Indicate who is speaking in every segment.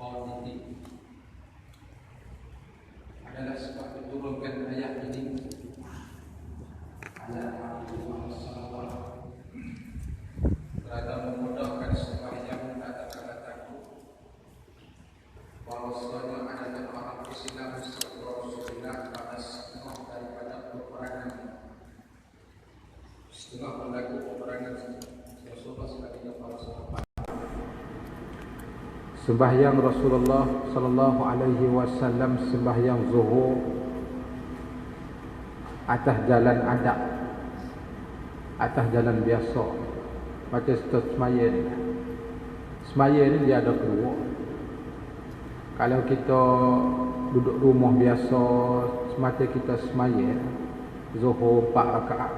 Speaker 1: politik adalah sebab diturunkan ayat ini. Ayat Rasulullah SAW berada memudahkan sembahyang kata-kata takut bahwasanya adalah orang Islam serta Rasulullah pada setengah daripada peperangan, setengah berlaku peperangan Rasulullah sekaligus para sahabat. Sembahyang Rasulullah sallallahu alaihi wasallam sembahyang zuhur atas jalan adab, atas jalan biasa, macam semaya ni. Semaya ni dia ada kedua. Kalau kita duduk rumah biasa, semata kita semaya zuhur 4 rakaat.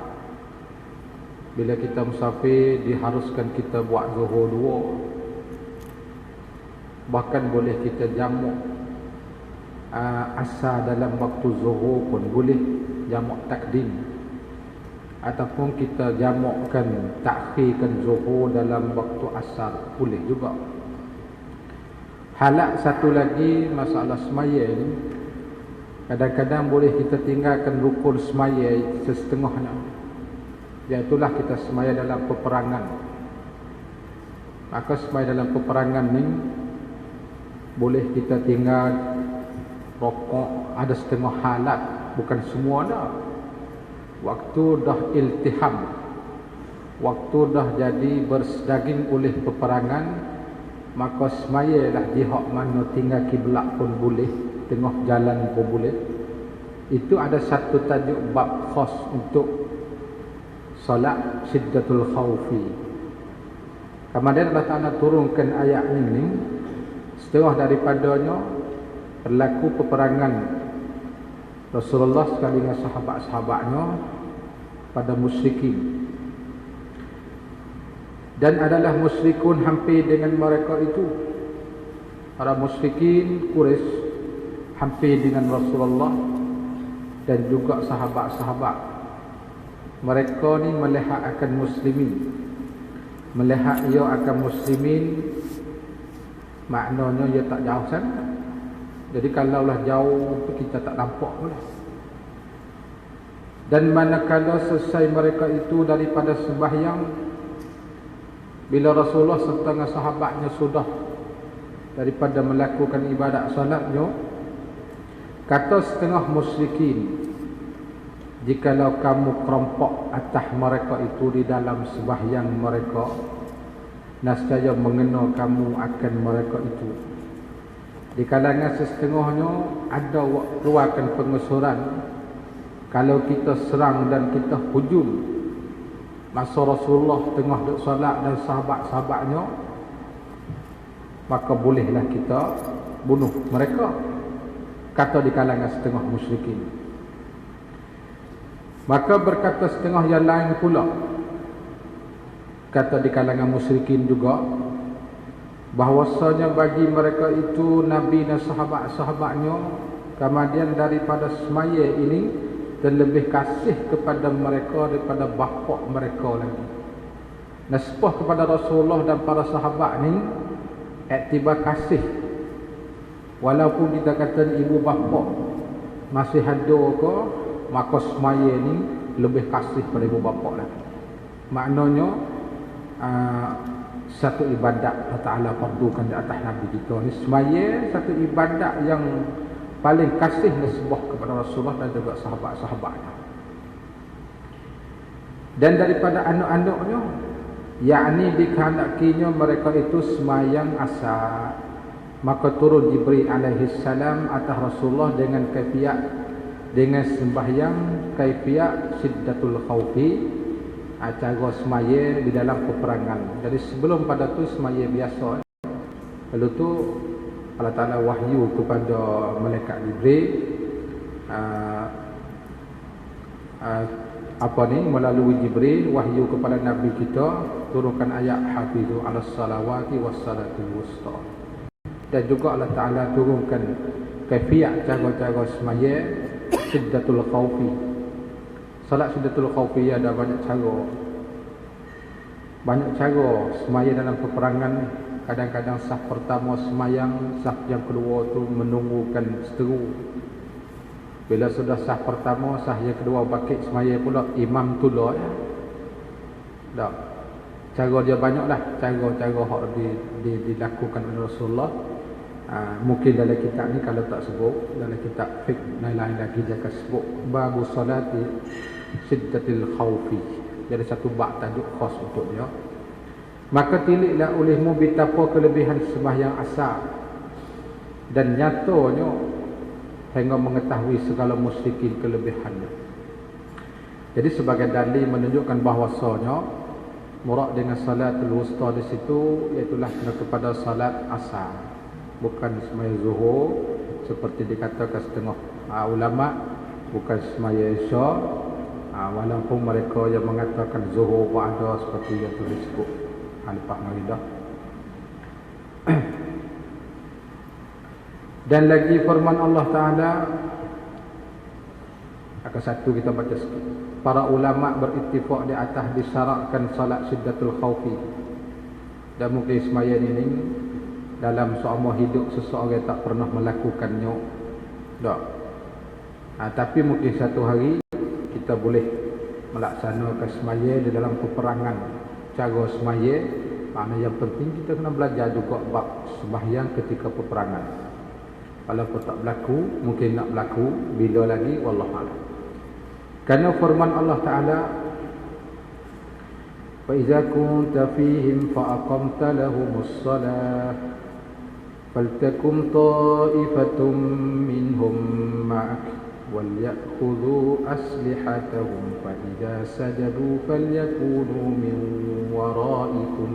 Speaker 1: Bila kita musafir, diharuskan kita buat zuhur 2. Bahkan boleh kita jamak asar dalam waktu zuhur pun boleh, jamak takdim, ataupun kita jamakkan takhirkan zuhur dalam waktu asar boleh juga. Halat satu lagi masalah semaya ni, kadang-kadang boleh kita tinggalkan rukun semaya setengahnya, iaitulah kita semaya dalam peperangan. Maka semaya dalam peperangan ni boleh kita tinggal rokok, ada setengah halat, bukan semua dah. Waktu dah iltiham, waktu dah jadi bersedaging oleh peperangan, maka semayalah jihad mana tinggal kiblat pun boleh, tengah jalan pun boleh. Itu ada satu tajuk bab khas untuk solat syiddatul khawfi. Kemudian Allah Ta'ala turunkan ayat ini. Setengah daripadanya berlaku peperangan Rasulullah sekali dengan sahabat-sahabatnya pada musyrikin, dan adalah musyrikun hampir dengan mereka itu. Para musyrikin Quraisy hampir dengan Rasulullah dan juga sahabat-sahabat. Mereka ni melihat akan muslimin, melihat ia akan muslimin, maknanya ia tak jauh sana. Jadi kalaulah jauh kita tak nampak pun. Dan manakala selesai mereka itu daripada sembahyang, bila Rasulullah serta sahabatnya sudah daripada melakukan ibadat salatnya, kata setengah musyrikin, jikalau kamu kerompok atas mereka itu di dalam sembahyang mereka, nascaya mengenal kamu akan mereka itu. Di kalangan setengahnya ada keluarkan pengesuran, kalau kita serang dan kita hujum masa Rasulullah tengah duduk solat dan sahabat-sahabatnya, maka bolehlah kita bunuh mereka, kata di kalangan setengah musyrikin. Maka berkata setengah yang lain pula, kata di kalangan musyrikin juga, bahwasanya bagi mereka itu Nabi dan sahabat-sahabatnya kemudian daripada semaya ini dan lebih kasih kepada mereka daripada bapa mereka lagi. Nisbah kepada Rasulullah dan para sahabat ni iktibar kasih, walaupun kita kata ibu bapa masih ada ke, maka semaya ni lebih kasih pada ibu bapa lagi. Maknanya satu ibadat Allah Ta'ala fardukan di atas Nabi kita ni. Semaya satu ibadat yang paling kasih nisbah kepada Rasulullah dan juga sahabat-sahabatnya. Dan daripada anak-anaknya, yakni dikehendakinya mereka itu semayang asar, maka turun Jibril alaihi salam atas Rasulullah dengan kaifiat, dengan sembahyang kaifiat syiddatul khawfi, cara semaya di dalam peperangan. Jadi sebelum pada tu semaya biasa, lalu tu Allah Ta'ala wahyu kepada malaikat Jibril melalui Jibril wahyu kepada Nabi kita, turunkan ayat hafizu ala salawati was salatul wusta. Dan juga Allah Ta'ala turunkan kaifiat cara-cara semaya syiddatul khawfi. Salat syiddatul khawfi ada banyak cara semaya dalam peperangan. Kadang-kadang saf pertama semayang, saf yang kedua tu menunggukan seteru. Bila sudah saf pertama, saf yang kedua bakit semayang pula, imam tula ya. Tak. Cara dia banyaklah, cara-cara hak dilakukan oleh Rasulullah. Mungkin dalam kitab ni kalau tak sebut, dalam kitab fiqh lain-lain lagi dia akan sebut babu salati syiddatil khawfi. Jadi satu bab tajuk khas untuk dia. Maka tiliklah olehmu betapa kelebihan sembahyang asar, dan nyatanya hingga mengetahui segala musyrikin kelebihannya. Jadi sebagai dalil menunjukkan bahawasanya murad dengan salatul wusta di situ iaitulah kepada salat asar, bukan sembahyang zuhur seperti dikatakan setengah ulama, bukan sembahyang isya, walaupun mereka yang mengatakan zuhur ada seperti yang disebut lepas maridah. Dan lagi firman Allah Ta'ala, akan satu kita baca sikit. Para ulama berittifaq di atas disyaratkan salat syiddatul khawfi. Dan mungkin sembahyang ini dalam seumur hidup seseorang tak pernah melakukannya. Tak. Tapi mungkin satu hari kita boleh melaksanakan sembahyang di dalam peperangan. Cara sembahyang, makna yang penting kita kena belajar juga bab sembahyang ketika peperangan. Kalau tak berlaku, mungkin nak berlaku bila lagi, wallahu a'lam. Kerana firman Allah Ta'ala, fa iza kunta fihim fa aqamta lahumus salah faltakum ta'ifatum minhum ma'ak وَلْيَأْخُذُوا أَسْلِحَتَهُمْ فَإِذَا سَجَدُوا فَلْيَكُونُوا مِنْ وَرَائِكُمْ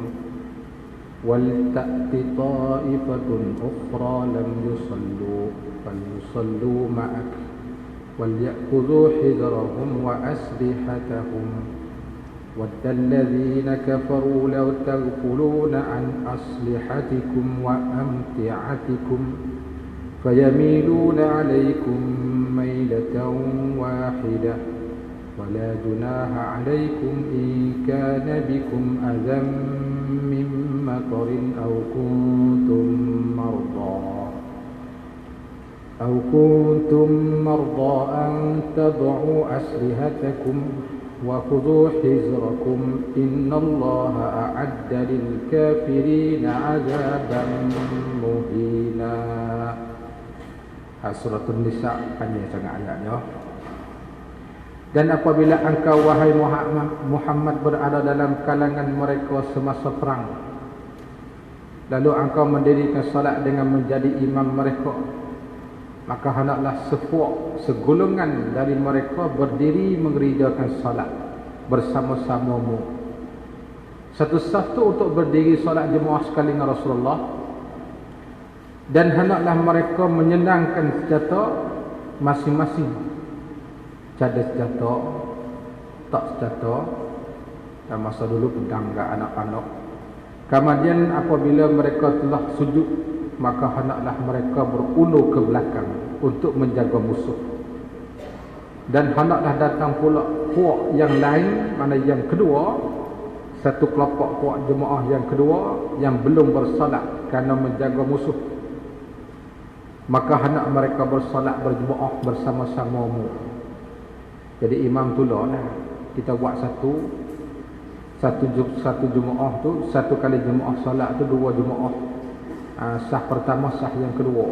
Speaker 1: وَلْتَأْتِ طَائِفَةٌ أُخْرَى لَمْ يُصَلُّوا فَلْيُصَلُّوا مَعَكَ وَلْيَأْخُذُوا حِذْرَهُمْ وَأَسْلِحَتَهُمْ وَدَّ الَّذِينَ كَفَرُوا لَوْ تَغْفُلُونَ عَنْ أَسْلِحَتِكُمْ وَأَمْتِعَتِكُمْ فَيَمِيلُونَ عَلَيْكُمْ مَيْلَةً وَاحِدَةً وَلَا جُنَاحَ عَلَيْكُمْ إِنْ كَانَ بِكُمْ أَذًى مِّن مَّطَرٍ أَوْ كُنتُم مَّرْضَىٰ أَن تَضَعُوا أَسْلِحَتَكُمْ وَخُذُوا حِذْرَكُمْ إِنَّ اللَّهَ أَعَدَّ لِلْكَافِرِينَ عَذَابًا مُهِينًا. Suratul Nisa, panjang sangat ayatnya. Dan apabila engkau wahai Muhammad berada dalam kalangan mereka semasa perang, lalu engkau mendirikan salat dengan menjadi imam mereka, maka hendaklah segolongan dari mereka berdiri mengerjakan salat bersama-samamu. Satu-satu untuk berdiri salat jemaah sekali dengan Rasulullah. Dan hendaklah mereka menyenangkan senjata masing-masing. Ada senjata, tak senjata. Dan masa dulu pedang ke anak-anak. Kemudian apabila mereka telah sujud, maka hendaklah mereka berulur ke belakang untuk menjaga musuh. Dan hendaklah datang pula puak yang lain, mana yang kedua, satu kelompok puak jemaah yang kedua yang belum bersalat kerana menjaga musuh. Maka hendak mereka bersalat berjemaah bersama-samamu. Jadi imam tula lah. Kita buat satu jemaah tu, satu kali jemaah salat tu dua jemaah. Sah pertama, sah yang kedua.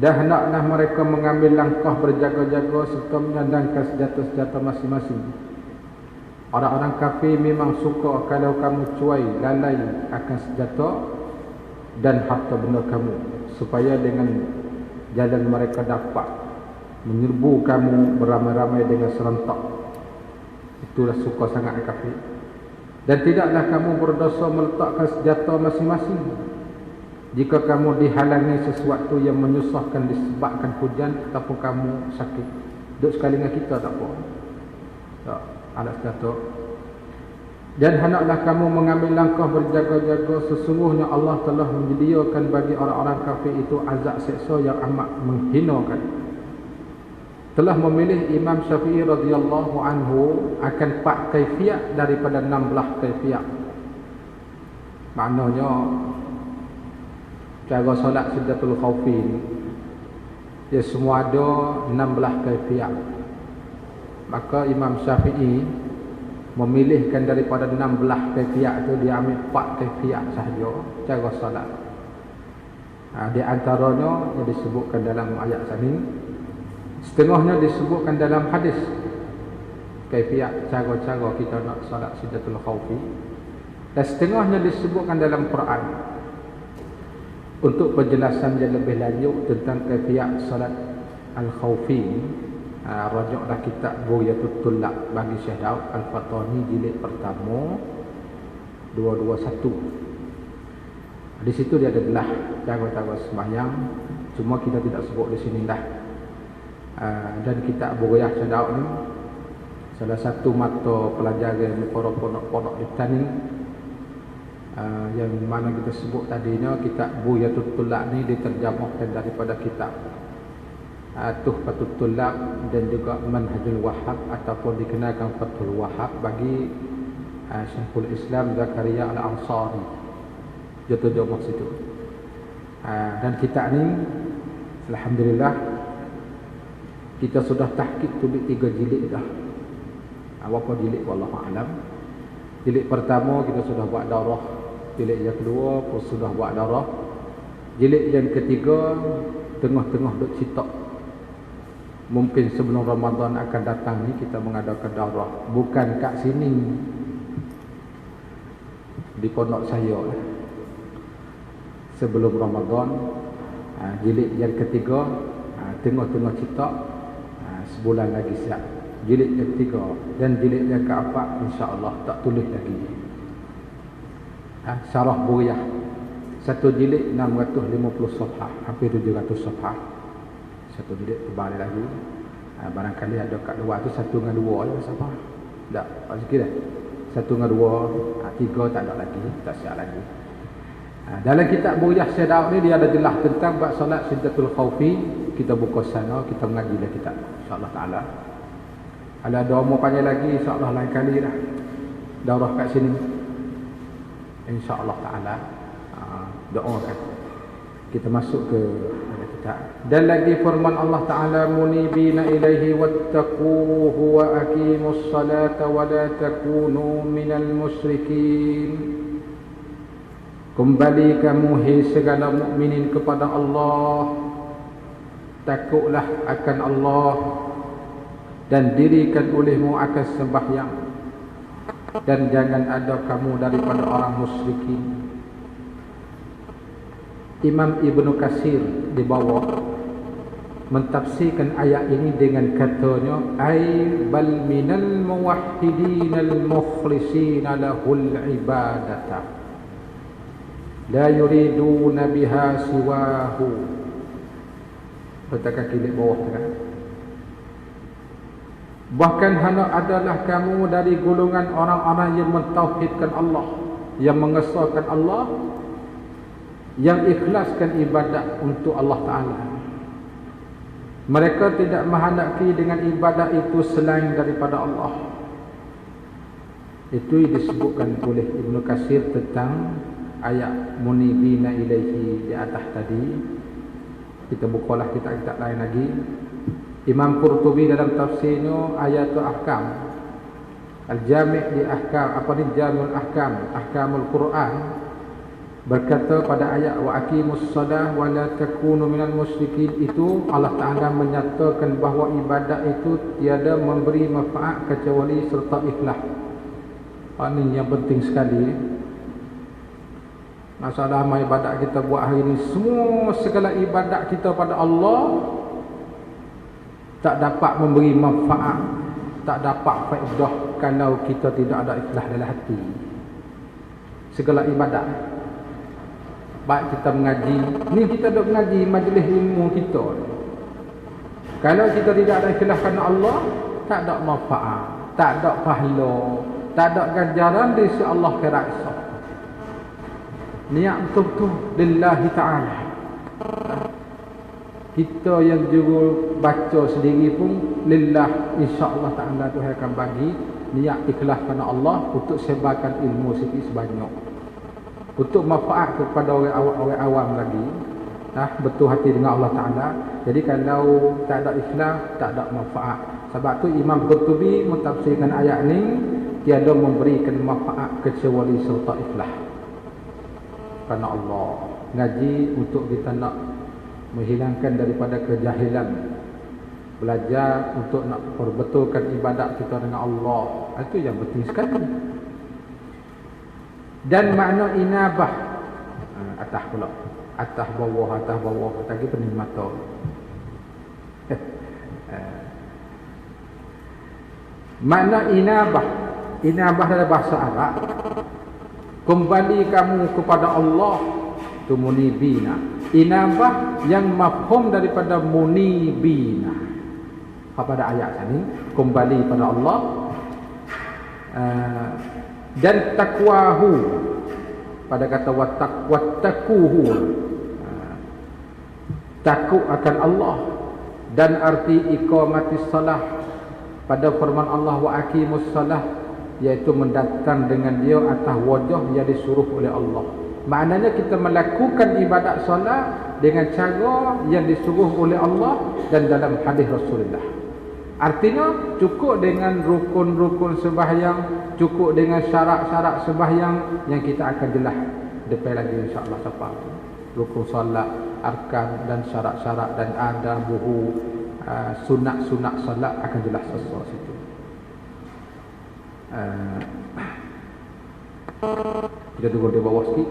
Speaker 1: Dan hendaklah mereka mengambil langkah berjaga-jaga serta menyandangkan senjata-senjata masing-masing. Orang-orang kafir memang suka kalau kamu cuai lalai akan senjata dan harta benda kamu, supaya dengan jalan mereka dapat menyerbu kamu beramai-ramai dengan serentak. Itulah suka sangat kafir. Dan tidaklah kamu berdosa meletakkan senjata masing-masing jika kamu dihalangi sesuatu yang menyusahkan disebabkan hujan ataupun kamu sakit. Duduk sekali dengan kita tak apa. Tak, ada senjata. Dan hendaklah kamu mengambil langkah berjaga-jaga. Sesungguhnya Allah telah menyediakan bagi orang-orang kafir itu azab seksa yang amat menghinakan. Telah memilih Imam Syafi'i radhiyallahu anhu akan 4 kaifiat daripada 16 kaifiat. Maknanya cara solat Siddatul Khawfi ni dia semua ada 16 kaifiat. Maka Imam Syafi'i memilihkan daripada 16 kaifiat tu, dia ambil 4 kaifiat sahaja cara solat. Di antaranya yang disebutkan dalam ayat ini, setengahnya disebutkan dalam hadis, kaifiat cara-cara kita nak solat Siddatul Khawfi, dan setengahnya disebutkan dalam Quran. Untuk penjelasan yang lebih lanjut tentang kaifiat solat Al-Khawfi, rajuklah kitab Bughyatul Tullab bagi Syekh Daud Al-Fatani jilid pertama 221. Di situ dia ada belah cara-cara sembahyang, cuma kita tidak sebut di sini dah. Dan kitab Bughyah Syekh Daud ni salah satu mata pelajaran para pondok-pondok di Tani, yang mana kita sebut tadinya kitab Bughyatul Tullab ni diterjemahkan daripada kitab Tuhfatul Tullab dan juga Manhajul Wahhab ataupun dikenalkan Fathul Wahhab bagi Syekhul Islam Zakaria Al-Ansari, dia terjemah situ. Dan kitab ni alhamdulillah kita sudah tahqiq tubik 3 jilid dah. Berapa jilid wallahu alam. Jilid pertama kita sudah buat darah, jilid yang kedua pun sudah buat darah, jilid yang ketiga tengah-tengah duk citak. Mungkin sebelum Ramadan akan datang ni kita mengadakan darah, bukan kat sini di pondok saya lah. Sebelum Ramadan, jilid yang ketiga tengah-tengah citak, sebulan lagi siap jilid yang ketiga, dan jilid yang keempat insya-Allah tak tulis lagi. Syarah Bughyah satu jilid 650 safhah, hampir 700 safhah. Satu jilid tebal lagi. Barangkali ada kat luar tu 1 dengan 2 je safhah. Tak, apa sikit dah. 1 dengan 2, 3 tak ada lagi, tak siap lagi. Dalam kitab Bughyah Syekh Daud ni dia ada jelas tentang bab solat Siddatul Khawfi. Kita buka sana, kita mengajilah kitab insya-Allah taala. Kalau ada umur panjang lagi insya-Allah lain kali dah darah kat sini insya-Allah taala. Doakan kita masuk ke kitab. Dan lagi firman Allah taala, munibina ilaihi wattaquhu wa aqimus salata wa la takunu minal musyrikin. Kembali kamu hai segala mukminin kepada Allah, takutlah akan Allah dan dirikan olehmu akan sembahyang, dan jangan ada kamu daripada orang musyrikin. Imam Ibnu Katsir di bawah mentafsirkan ayat ini dengan katanya, ay bal minal muwahhidin al mukhlisin lahul ibadata la yuriduna biha siwahu. Letak kaki di bawah kan. Bahkan hanya adalah kamu dari golongan orang-orang yang mentauhidkan Allah, yang mengesahkan Allah, yang ikhlaskan ibadat untuk Allah Ta'ala. Mereka tidak menghendaki dengan ibadat itu selain daripada Allah. Itu disebutkan oleh Ibnu Katsir tentang ayat munibina ilaihi di atas tadi. Kita bukalah kitab-kitab lain lagi. Imam Qurtubi dalam tafsirnya Ayatul Ahkam, Al-Jami' di Ahkam, apa ni, Jami'ul Ahkam, Ahkamul Quran, berkata pada ayat wa aqimus shalah wa la takunu minal musyrikin, itu Allah Taala menyatakan bahawa ibadat itu tiada memberi manfaat kecuali serta ikhlas. Ini yang penting sekali. Masalah amal ibadat kita buat hari ini, semua segala ibadat kita pada Allah tak dapat memberi manfaat, tak dapat faedah kalau kita tidak ada ikhlas dalam hati. Segala ibadat, baik kita mengaji, ni kita duk mengaji majlis ilmu kita, kalau kita tidak ada ikhlas kerana Allah, tak ada manfaat, tak ada pahala, tak ada ganjaran di sisi Allah kira esok. Niat betul-betul lillahi ta'ala. Kita yang juga baca sendiri pun lillah, insya-Allah taala Tuhan akan bagi niat ikhlas kerana Allah untuk sebarkan ilmu sikit sebanyak. untuk manfaat kepada orang awam lagi, betul hati dengan Allah Ta'ala. Jadi kalau tak ada ikhlas, tak ada manfaat. Sebab tu Imam Qurtubi mentafsirkan ayat ni, tiada memberikan manfaat kecuali serta ikhlas kerana Allah. Ngaji untuk kita nak menghilangkan daripada kejahilan, belajar untuk nak perbetulkan ibadat kita dengan Allah. Itu yang penting sekali. Dan makna inabah, atas pula, atas bawah, tadi pening mata. Makna inabah dalam bahasa Arab, kembali kamu kepada Allah, tu munibina. Inabah yang mafhum daripada munibina pada ayat ini, kembali pada Allah. Dan takwahu, pada kata wattaquhu, takut akan Allah. Dan arti iqamatis salah pada firman Allah wa aqimus salah, iaitu mendatang dengan dia atas wajah yang disuruh oleh Allah. Maknanya kita melakukan ibadat solat dengan cara yang disuruh oleh Allah dan dalam hadis Rasulullah. Artinya cukup dengan rukun-rukun sembahyang, cukup dengan syarat-syarat sembahyang yang kita akan jelas depan lagi insya-Allah siapa tu. Rukun solat, arkan dan syarat-syarat dan adabuhu, sunat-sunat solat akan jelas sesuatu situ. Kita tunggu di bawah sikit.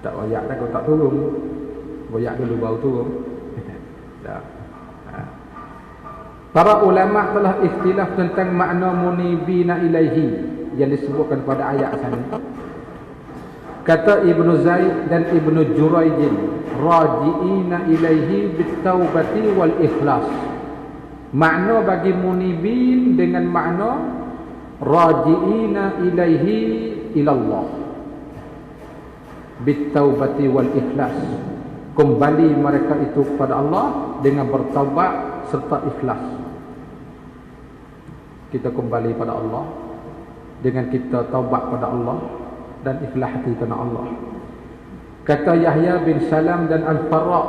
Speaker 1: Tak wayak dah, kalau tak turun. Wayak dulu baru turun. Dah. Para ulama telah ikhtilaf tentang makna munibina ilaihi yang disebutkan pada ayat sana. Kata Ibnu Zaid dan Ibnu Jurayj, rajiina ilaihi bitaubati wal ikhlas. Makna bagi munibin dengan makna rajiina ilaihi ilallah bitaubati wal ikhlas. Kembali mereka itu kepada Allah dengan bertaubat serta ikhlas. Kita kembali pada Allah dengan kita taubat pada Allah dan ikhlas hati kerana Allah. Kata Yahya bin Salam dan Al-Farra,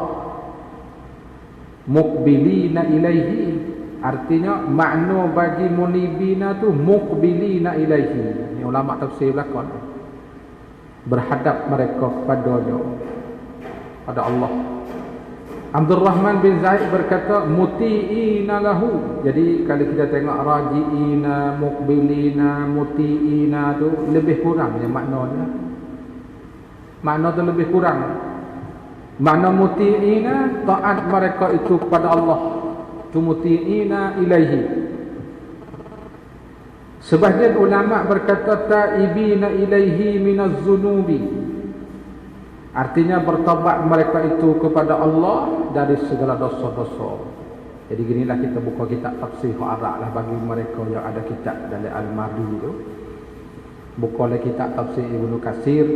Speaker 1: muqbilina ilaihi, artinya makna bagi munibina tu muqbilina ilaihi. Ini ulama tafsir belakang, berhadap mereka kepadanya, pada Allah. Abdul Rahman bin Zaid berkata muti'ina lahu. Jadi kalau kita tengok raji'ina, muqbilina, muti'ina tu lebih kurang ya maknanya. Makna tu lebih kurang. Makna muti'ina, taat mereka itu kepada Allah. Tu muti'ina ilaihi. Sebahagian ulama berkata ta'ibina ilaihi minaz zunubi. Artinya bertobat mereka itu kepada Allah dari segala dosa-dosa. Jadi ginilah kita buka kitab tafsir Arab lah bagi mereka yang ada kitab dalam Al-Mardi itu. Bukalah kitab tafsir Ibnu Katsir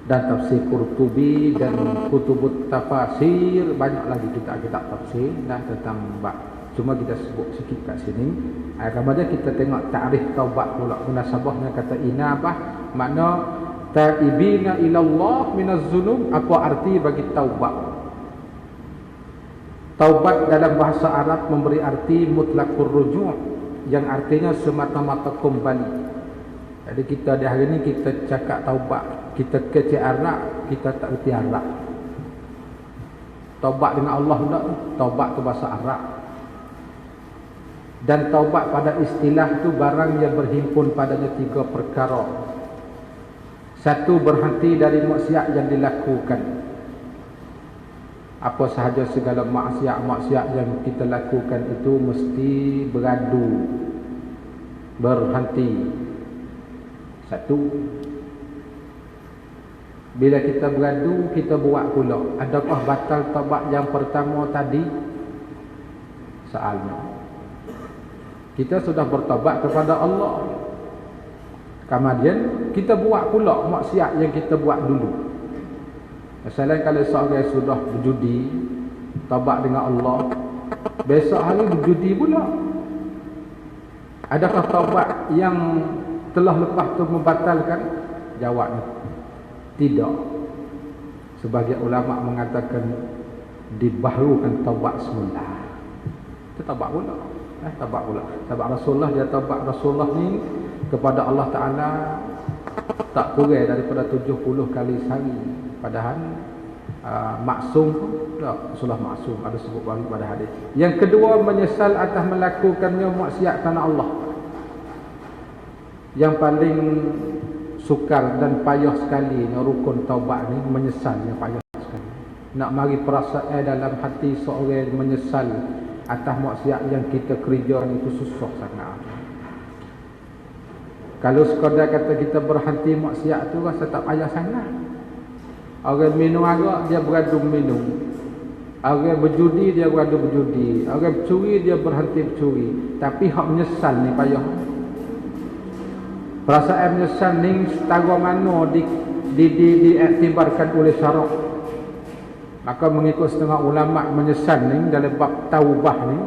Speaker 1: dan tafsir Qurtubi dan kutubut tafsir, banyak lagi kitab-kitab tafsir dan tentang bab. Cuma kita sebut sikit kat sini. Kemudian kita tengok ta'rif taubat pula. Munasabahnya kata inabah, makna ta'ibina ilallah minaz zunub. Apa arti bagi taubat? Taubat dalam bahasa Arab memberi arti mutlaqur ruju', yang artinya semata-mata kembali. Jadi kita di hari ini kita cakap taubat, kita kecil Arab, kita tak erti Arab. Taubat dengan Allah tak? Taubat tu bahasa Arab. Dan taubat pada istilah tu barang yang berhimpun padanya tiga perkara. Satu, berhenti dari maksiat yang dilakukan. Apa sahaja segala maksiat yang kita lakukan itu mesti beradu, berhenti. Satu. Bila kita beradu, kita buat pula. Adakah batal taubat yang pertama tadi? Soalnya kita sudah bertaubat kepada Allah, kemudian kita buat pula maksiat yang kita buat dulu. Misalnya kalau seorang sudah berjudi, taubat dengan Allah, besok hari berjudi pula. Adakah taubat yang telah lepas tu membatalkan? Jawabnya tidak. Sebagian ulama mengatakan dibaharukan taubat semula. Itu taubat pula. Taubat pula. Taubat Rasulullah, dia taubat Rasulullah ni kepada Allah Ta'ala tak kurang daripada 70 kali sehari. Padahal maksum pun tak, Rasulullah maksum, ada sebut bagi pada hadis. Yang kedua, menyesal atas melakukannya maksiat kerana Allah. Yang paling sukar dan payah sekali rukun taubat ni, menyesalnya payah sekali. Nak mari perasaan dalam hati seorang menyesal atas maksiat yang kita kerja ni, itu susah sangat. Kalau sekadar kata kita berhenti maksiat tu rasa tak payah sangat. Orang minum arak dia beradu minum. Orang berjudi dia beradu berjudi. Orang bercuri dia berhenti bercuri. Tapi hak menyesal ni payah. Perasaan menyesal ni setara mana diiktibarkan oleh syarak. Maka mengikut setengah ulama, menyesal ni dalam bab taubah ni,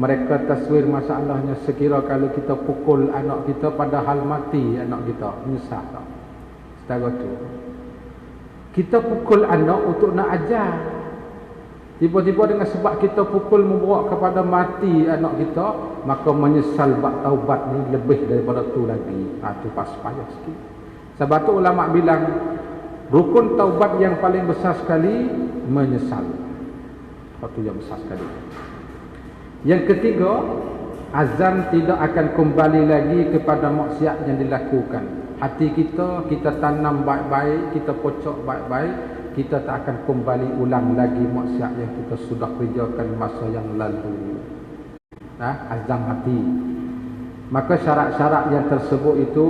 Speaker 1: mereka taswir masalahnya sekira kalau kita pukul anak kita padahal mati anak kita, menyesal tak? Setara tu. Kita pukul anak untuk nak ajar. Tiba-tiba dengan sebab kita pukul membawa kepada mati anak kita, maka menyesal bab taubat ni lebih daripada tu lagi. Itu pas payah sikit. Sebab tu ulama bilang rukun taubat yang paling besar sekali menyesal. Itu yang besar sekali. Yang ketiga, azam tidak akan kembali lagi kepada maksiat yang dilakukan. Hati kita tanam baik-baik, kita pocok baik-baik, kita tak akan kembali ulang lagi maksiat yang kita sudah kerjakan masa yang lalu. Azam hati. Maka syarat-syarat yang tersebut itu,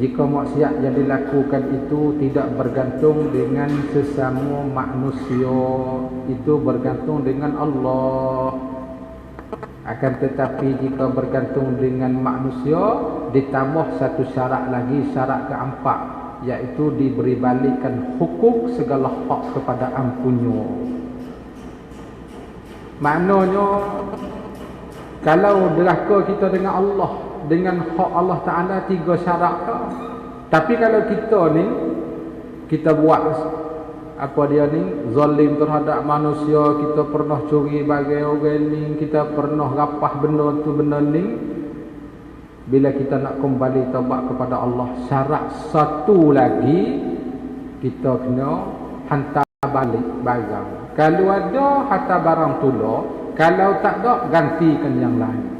Speaker 1: jika maksiat yang dilakukan itu tidak bergantung dengan sesama manusia, itu bergantung dengan Allah. Akan tetapi jika bergantung dengan manusia, ditambah satu syarat lagi, syarat keempat, iaitu diberi balikkan hukuk segala hak kepada ampunnya. Maknanya kalau deraka kita dengan Allah, dengan hak Allah Ta'ala, 3 syarat tak. Tapi kalau kita ni, kita buat apa dia ni, zalim terhadap manusia, kita pernah curi bagi orang ni, kita pernah rapah benda tu benda ni, bila kita nak kembali taubat kepada Allah, syarat satu lagi, kita kena hantar balik barang. Kalau ada, hantar barang tolak. Kalau tak ada, gantikan yang lain.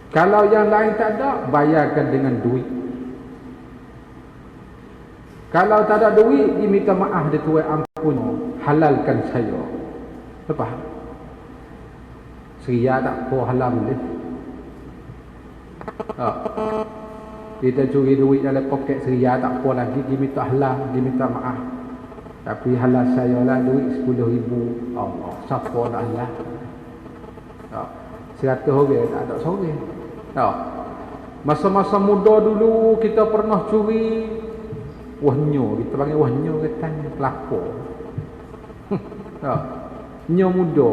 Speaker 1: Kalau yang lain tak ada, bayarkan dengan duit. Kalau tak ada duit, diminta maaf, dia tuai ampun, halalkan saya. Lepas seria tak apa halal boleh. Kita curi duit dalam poket seria tak apa lagi, diminta halal, diminta maaf. Tapi halal saya lah duit 10,000. Allah, siapa nak halal? 100 orang tak ada seorang. Masa-masa muda dulu kita pernah curi wahnyo, kita panggil wahnyo katanya pelakor. Nyo muda.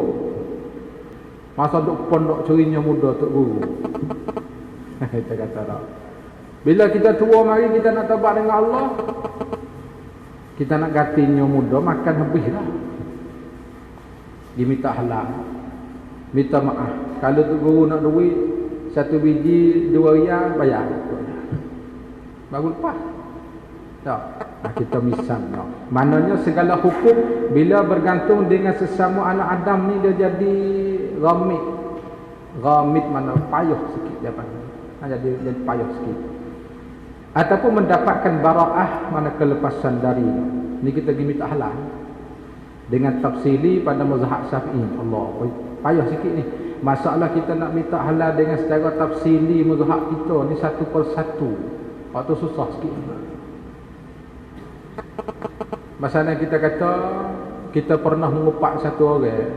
Speaker 1: Masa duk pondok curi nyo muda tok guru. Kita kata tak. Bila kita tua mari kita nak taubat dengan Allah, kita nak ganti nyo muda, makan habislah. Diminta halal, minta maaf. Kalau tok guru nak duit 1 biji 2 riyal, bayar. Baru lepas. Tak, kita misal. Maknanya segala hukum bila bergantung dengan sesama anak Adam ni, dia jadi ghamid. Ghamid mana payah sikit dia panggil. Jadi payah sikit. Ataupun mendapatkan bara'ah, mana kelepasan dari. Ni kita pergi minta halal. Dengan tafsili pada mazhab Syafi'i. Allah, payah sikit ni. Masalah kita nak minta halal dengan secara tafsili mazhab kita ni satu persatu. Waktu susah sikit. Masalah kita kata kita pernah mengupak satu orang,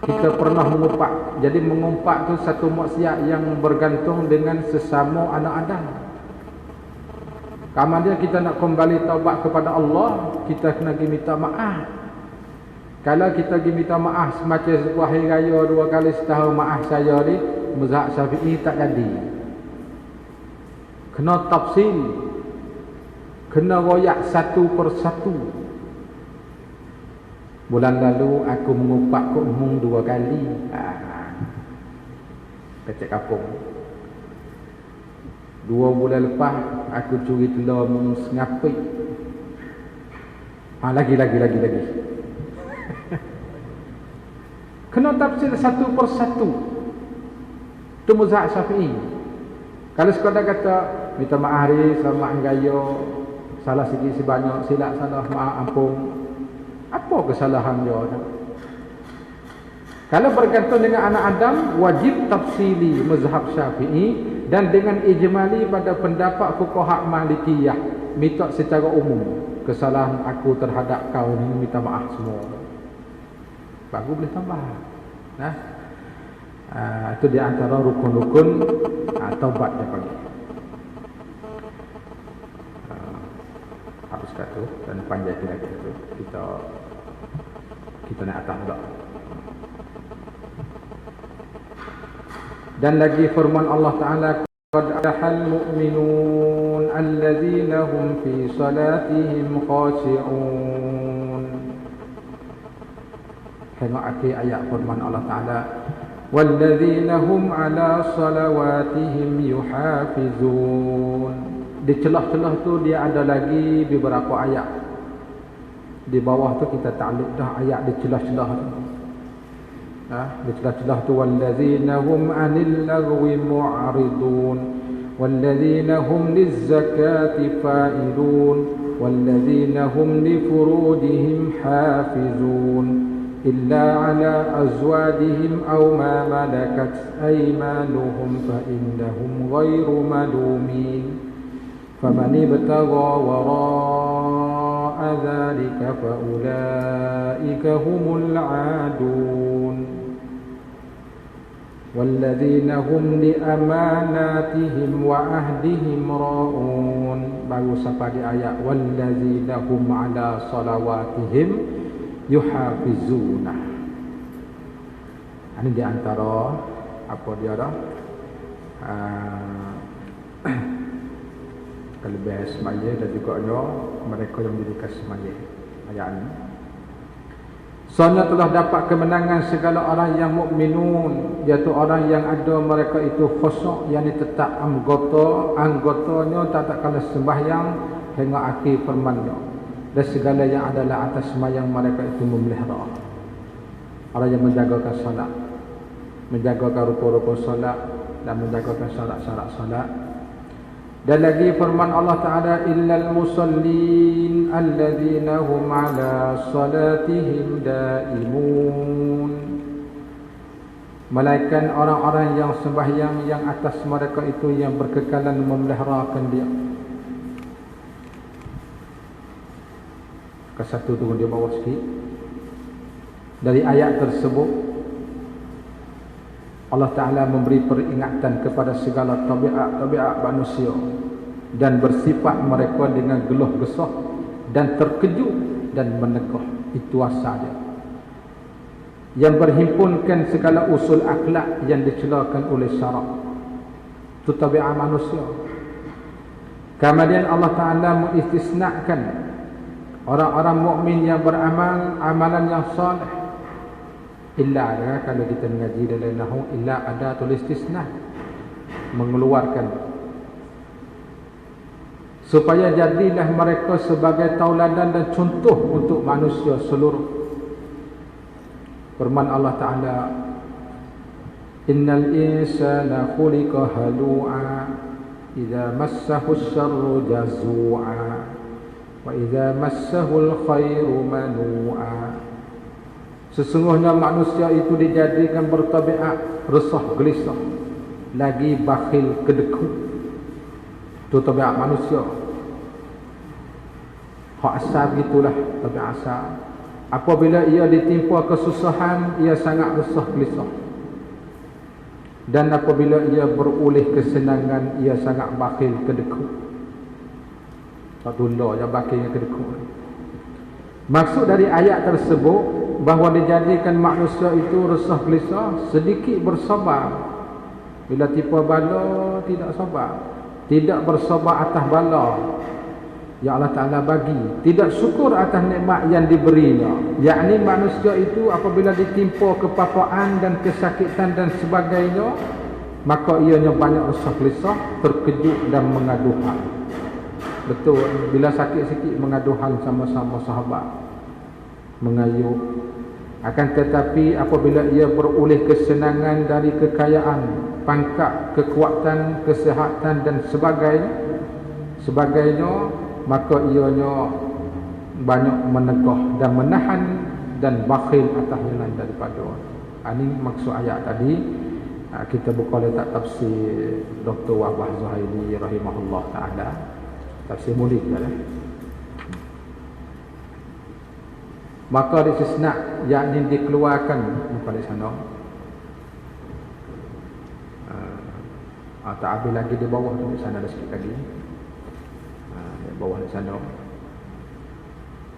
Speaker 1: kita pernah mengupak. Jadi mengumpak tu satu maksiat yang bergantung dengan sesama anak Adam. Kemudian kita nak kembali taubat kepada Allah, kita kena pergi minta maaf. Kalau kita pergi minta maaf semacam sebuah hari raya 2 kali setahun, maaf saya ni mazhab Syafi'i tak jadi. kena tafsil, kena royak satu persatu. Bulan lalu aku mengupak kok umum 2 kali. Kecek kapung. 2 bulan lepas aku curi telur mung sengapik. Lagi. Kena tafsir satu persatu. Itu mazhab Syafi'i. Kalau sekadar kata minta maaf hari, selamat gaya, salah sikit sebanyak, silap salah maaf ampun. Apa kesalahan dia? Kalau bergantung dengan anak Adam, wajib tafsili mazhab Syafi'i, dan dengan ijmali pada pendapat fuqaha Malikiyah, minta secara umum kesalahan aku terhadap kau ni, minta maaf semua. Baru boleh tambah. Nah, itu di antara rukun-rukun taubat dia panggil. Habis kata dan panjang lagi itu kita nak atas pula. Dan lagi firman Allah Ta'ala, qad aflahal mu'minun alladzina hum fi salatihim khashi'un. Tengok akhir ayat firman Allah Ta'ala, walladzina hum ala salawatihim yuhafizun. Di celah-celah tu dia ada lagi beberapa ayat. Di bawah tu kita takluk dah ayat di celah-celah tu. Di celah-celah tu, walladzina hum 'anil lagwi mu'ridun walladzina hum lizzakati fa'ilun walladzina hum li furujihim hafizun illa 'ala azwajihim aw ma malakat aymanuhum fa innahum ghairu malumin faman ibtagha wara'a dzalika fa ulaika humul 'adun walladzina hum li amanatihim wa ahdihim ra'un. Baru sampai di ayat walladzina hum 'ala salawatihim yuhafizuna. Ini di antara apa dia dah kelebihan semaya dan juga mereka yang didirikan semaya. Ayat ini, soalnya telah dapat kemenangan segala orang yang mukminun, iaitu orang yang ada mereka itu khusyuk, yang tetap anggotanya tak kalah sembahyang hingga akhir firman-Nya, dan segala yang adalah atas sembahyang mereka itu memelihara. Orang yang menjagakan salat, menjagakan rupa-rupa salat dan menjagakan syarat-syarat salat. Dan lagi firman Allah Ta'ala, illal musallin alladzina hum ala salatihim daimun. Melainkan orang-orang yang sembahyang yang atas mereka itu yang berkekalan memeliharakan dia. Ke satu turun di bawah sikit. Dari ayat tersebut Allah Ta'ala memberi peringatan kepada segala tabiat manusia dan bersifat mereka dengan geluh gesah dan terkejut dan menegah. Itu asal dia, yang berhimpunkan segala usul akhlak yang dicelakan oleh syarak. Itu tabiat manusia. Kemudian Allah Ta'ala mengistisnakan orang-orang mukmin yang beramal amalan yang salih. Illa kalau kita mengaji dalam nahwu, illa ada tulis istisna, mengeluarkan, supaya jadilah mereka sebagai tauladan dan contoh untuk manusia seluruh. Firman Allah Ta'ala, innal insana khuliqa halu'a idza massahu syarru jazua wa idza massahu alkhairu manu'a. Sesungguhnya manusia itu dijadikan bertabiat resah gelisah, lagi bakhil kedekut. Itu tabiat manusia. Hak asal gitulah tabiat asal. Apabila ia ditimpa kesusahan, ia sangat resah gelisah. Dan apabila ia beroleh kesenangan, ia sangat bakhil kedekut. Fatullah yang bakhil kedekut. Maksud dari ayat tersebut bahawa dijadikan manusia itu resah gelisah, sedikit bersabar. Bila tipu bala tidak sabar, tidak bersabar atas bala yang Allah Ta'ala bagi, tidak syukur atas nikmat yang diberinya. Yakni manusia itu apabila ditimpa kepapaan dan kesakitan dan sebagainya, maka ianya banyak resah gelisah, terkejut dan mengadu hal. Betul, bila sakit sikit mengadu hal sama-sama sahabat, mengayuh. Akan tetapi apabila ia beroleh kesenangan dari kekayaan, pangkat, kekuatan, kesihatan dan sebagainya, maka ianya banyak menegah dan menahan dan bakhil atas yang lain daripada. Ini maksud ayat tadi. Kita buka letak tafsir Dr. Wahbah Zuhaili rahimahullah ta'ala, tafsir mulia lah. Maka disisna yakni dikeluarkan muka di sana. Tak habis lagi di bawah tu, di sana ada sikit lagi. Di bawah di sana.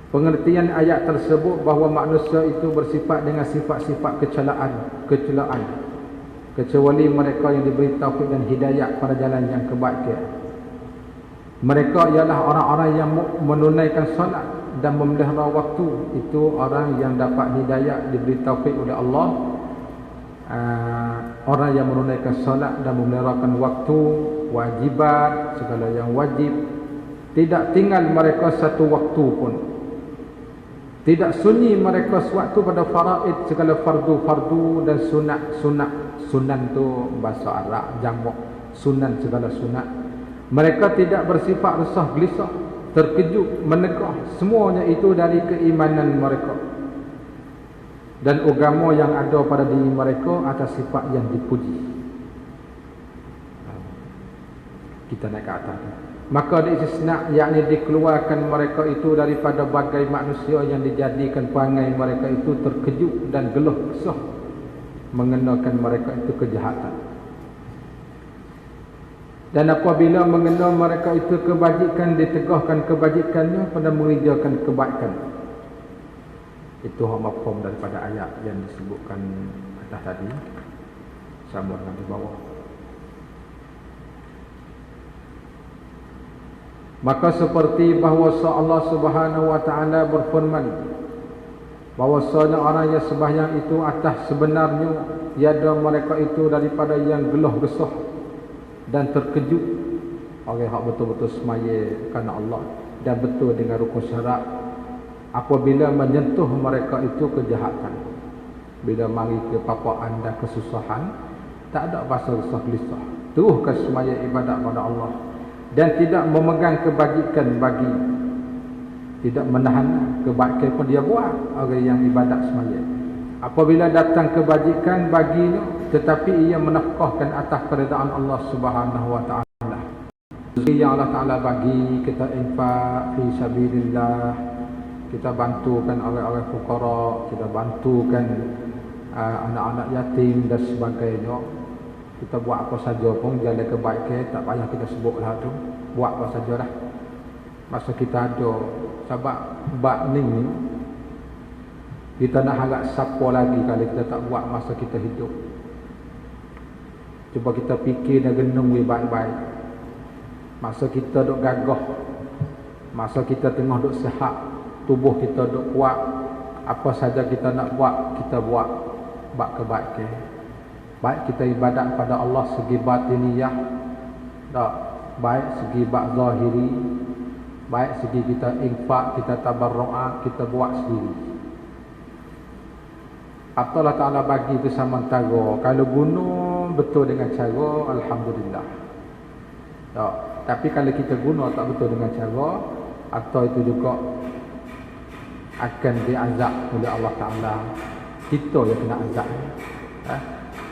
Speaker 1: Pengertian ayat tersebut bahawa manusia itu bersifat dengan sifat-sifat kecelaan, kecuali mereka yang diberi taufik dan hidayah pada jalan yang kebaikan. Mereka ialah orang-orang yang menunaikan solat dan memelihara waktu. Itu orang yang dapat hidayah, diberi taufik oleh Allah. Orang yang menunaikan solat dan memeliharakan waktu, wajibat, segala yang wajib. Tidak tinggal mereka satu waktu pun. Tidak sunyi mereka sewaktu pada faraid, segala fardu-fardu dan sunat-sunat. Sunan tu bahasa Arab, jamak sunan, segala sunat. Mereka tidak bersifat resah gelisah, terkejut, menegah. Semuanya itu dari keimanan mereka dan agama yang ada pada diri mereka atas sifat yang dipuji. Kita naik ke atas. Maka diistisna, yakni dikeluarkan mereka itu daripada bagai manusia yang dijadikan perangai mereka itu terkejut dan geluh kesah, mengenakan mereka itu kejahatan. Dan apabila mengenal mereka itu kebajikan, ditegahkan kebajikannya pada mengerjakan kebaikan. Itu mafhum daripada ayat yang disebutkan atas tadi. Sama dengan di bawah. Maka seperti bahawa Allah Subhanahu wa taala berfirman, bahwasanya orang yang sembahyang itu atas sebenarnya tiada mereka itu daripada yang geluh gesah dan terkejut. Orang yang betul-betul semaya kerana Allah dan betul dengan rukun syarat, apabila menyentuh mereka itu kejahatan, bila mari ke papaan dan kesusahan, tak ada bahasa resah gelisah, teruskan semaya ibadat pada Allah dan tidak memegang kebajikan bagi, tidak menahan kebaikan pun dia buat. Orang yang ibadat semaya, apabila datang kebajikan baginya, tetapi ia menafkahkan atas keredaan Allah Subhanahu wa taala. Rezeki yang Allah Taala bagi, kita infak fi sabilillah, kita bantukan orang-orang fuqara, kita bantukan anak-anak yatim dan sebagainya. Kita buat apa saja pun jalan kebaikan, tak payah kita sebutlah tu, buat apa sajalah masa kita ada. Sebab bab ni kita nak harap siapa lagi kalau kita tak buat masa kita hidup. Cuba kita fikir dan renung baik-baik. Masa kita duk gagah, masa kita tengah duk sihat, tubuh kita duk kuat, apa saja kita nak buat, kita buat bab kebaikan. Baik kita ibadat pada Allah segi batiniyah, tak baik segi bab zahiri, baik segi kita infak, kita tabarru'at, kita buat sendiri. Apa Allah Ta'ala bagi itu sama antara, kalau guna betul dengan cara, alhamdulillah. Tak. Tapi kalau kita guna tak betul dengan cara, atau itu juga akan diazab oleh Allah Ta'ala. Kita yang kena azab.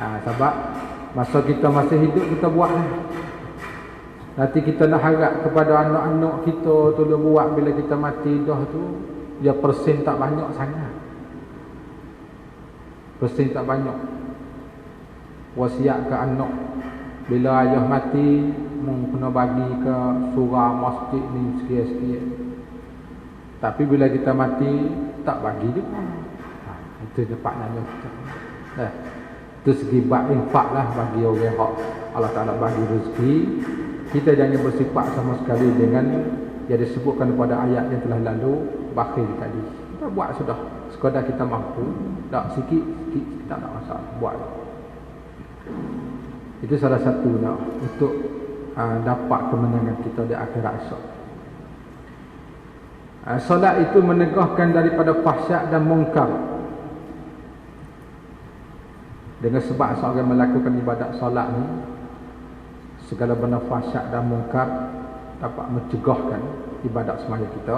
Speaker 1: Sebab masa kita masih hidup kita buat. Nanti kita nak harap kepada anak-anak kita tolong buat bila kita mati dah tu, dia persen tak banyak sangat. Persen tak banyak. Wasiat ke anak, bila ayah mati kena bagi ke surah masjid ni sikit-sikit. Tapi bila kita mati tak bagi juga. Itu cepatnya kita. Itu segi bab infak lah bagi orang yang Allah Ta'ala bagi rezeki. Kita jangan bersifat sama sekali dengan yang disebutkan pada ayat yang telah lalu, bakhil tadi. Kita buat sudah, sekadar kita mampu, tak sikit-sikit kita tak masalah, buat. Itu salah satunya untuk dapat kemenangan kita di akhirat esok. Solat itu menegahkan daripada fahsyat dan mungkar. Dengan sebab seorang melakukan ibadat solat ni, segala benda fahsyat dan mungkar dapat mencegahkan ibadat semaya kita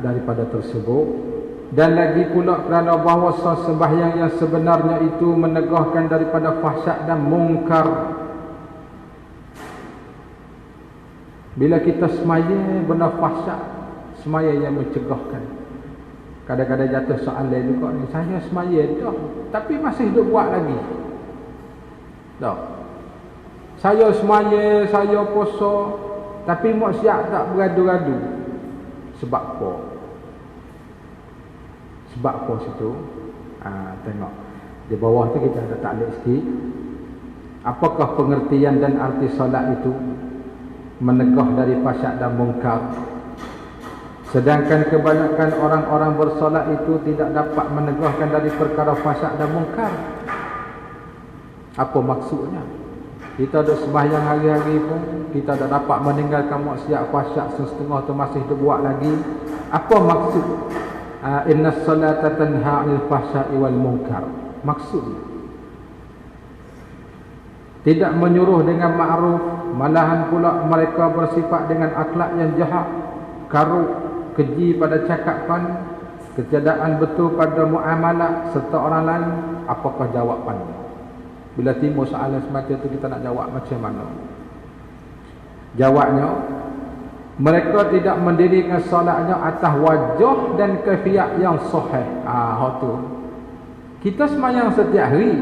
Speaker 1: daripada tersebut. Dan lagi pula kerana bahawa sembahyang yang sebenarnya itu menegahkan daripada fahsyat dan mungkar. Bila kita semaya benda fahsyat, semaya yang mencegahkan. Kadang-kadang jatuh soalan juga ni, saya semaya dah, tapi masih duk buat lagi. Tak. Saya semaya, saya puasa, tapi maksiat tak beradu-adu. Sebab apa? Sebab apa situ? Tengok. Di bawah tu kita ada taklid sikit. Apakah pengertian dan arti solat itu? Menegah dari fahsyat dan mungkar. Sedangkan kebanyakan orang-orang bersolat itu tidak dapat menegahkan dari perkara fahsyat dan mungkar. Apa maksudnya? Kita ada sembahyang hari-hari pun, kita tak dapat meninggalkan maksiat fahsyat setengah tu masih terbuat lagi. Apa maksud? Inna salata tanha 'anil fahsya'i wal munkar. Maksudnya tidak menyuruh dengan ma'ruf, malahan pula mereka bersifat dengan akhlak yang jahat, karuk, keji pada cakapan, ketiadaan betul pada muamalah serta orang lain. Apakah jawapannya? Bila timbul soalan semacam itu, kita nak jawab macam mana? Jawabnya, mereka tidak mendirikan solatnya atas wajah dan kaifiat yang sahih. Tu. Kita sembahyang setiap hari,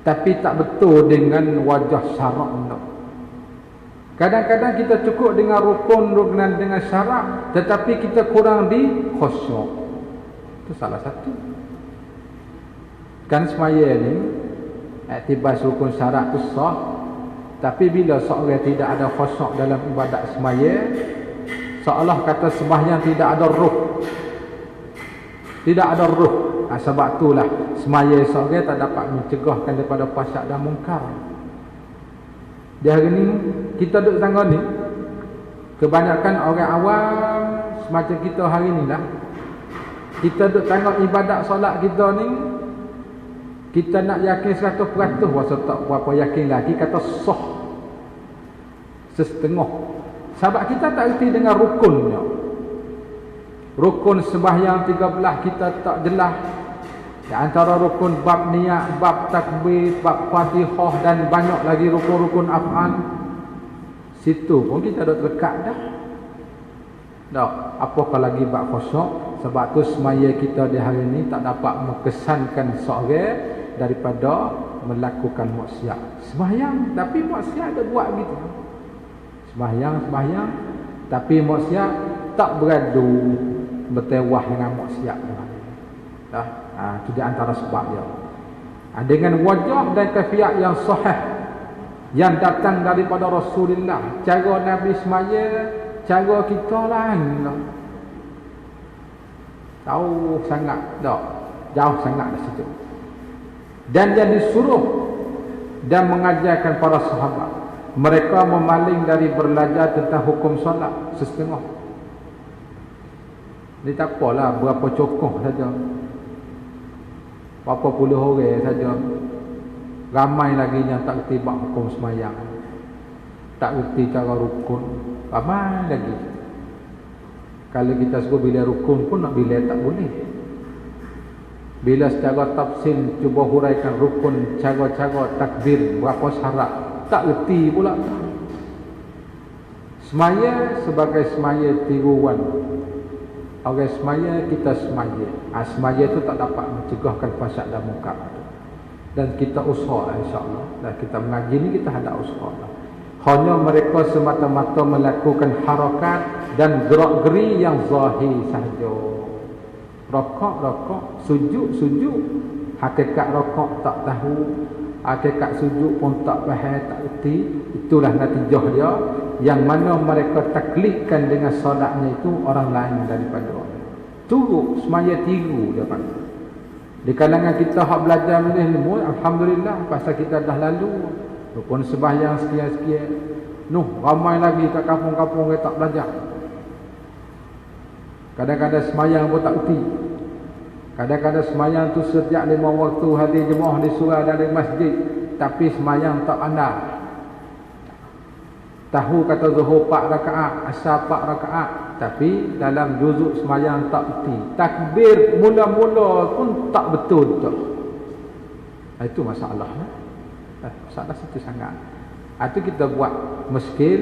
Speaker 1: tapi tak betul dengan wajah syarak. Kadang-kadang kita cukup dengan rukun dengan syarak, tetapi kita kurang di khusyuk. Itu salah satu. Kan semaya ni iktibas rukun syarak tu sah, tapi bila seorang tidak ada khusyuk dalam ibadat semaya, seolah kata sembahyang tidak ada ruh. Tidak ada ruh. Sebab itulah semaya seorang tak dapat mencegahkan daripada fahsyat dan mungkar. Di hari ni kita duduk tangga ni, kebanyakan orang awam semacam kita hari ni lah, kita duduk tengok ibadat solat kita ni, kita nak yakin 100%, wasa tak berapa yakin lagi, kata sah setengah. Sebab kita tak erti dengan rukunnya. Rukun sembahyang 13 kita tak jelas. Di antara rukun bab niat, bab takbir, bab Fatihah dan banyak lagi rukun-rukun af'al. Situ pun kita dah terdekat dah. Tak, apakah lagi bab khusyuk? Sebab tu semaya kita di hari ini tak dapat mengesankan seorang daripada melakukan maksiat. Sembahyang tapi maksiat ada buat gitu. Sembahyang, tapi maksiat tak beradu, bertewah dengan maksiat. Dah. Itu di antara sebab dia. Dengan wajah dan kaifiat yang sahih yang datang daripada Rasulullah. Cara Nabi semaya, cara kita lain. Tahu sangat tak? Jauh sangat dari situ. Dan yang disuruh dan mengajarkan para sahabat, mereka memaling dari belajar tentang hukum solat setengah. Ini tak apalah, berapa cokoh saja. Berapa puluh orang saja. Ramai lagi yang tak erti bab hukum semayang, tak erti cara rukun. Ramai lagi. Kalau kita suruh bila rukun pun nak bila tak boleh. Bila secara tafsir cuba huraikan rukun, cara-cara takbir, berapa syarat, tak erti pula. Semaya sebagai semaya tiruan. Orang semaya, kita semaya. Semaya itu tak dapat mencegahkan fahsyat dan mungkar. Dan kita usaha insya-Allah. Dan kita mengaji ni kita ada usaha. Hanya mereka semata-mata melakukan harakat dan gerak-geri yang zahir sahaja. Rokok, sujud. Hakikat rokok tak tahu. Tekad sujud pun tak faham, tak erti. Itulah natijah dia. Yang mana mereka taklidkan dengan solatnya itu orang lain daripada orang. Turut semaya tiru dia panggil. Di kalangan kita hak belajar ilmu, alhamdulillah pasal kita dah lalu. Walaupun sembahyang sekian-sekian, ramai lagi kat kampung-kampung yang tak belajar. Kadang-kadang sembahyang pun tak erti. Kadang-kadang sembahyang tu setiap 5 waktu hadir jemaah disuruh dari masjid, tapi sembahyang tak pandai. Tahu kata zuhur 4 rakaat, asar 4 rakaat, tapi dalam juzuk sembahyang tak erti. Takbir mula-mula pun tak betul tu. Itu masalah. Masalah situ sangat. Itu kita buat muskil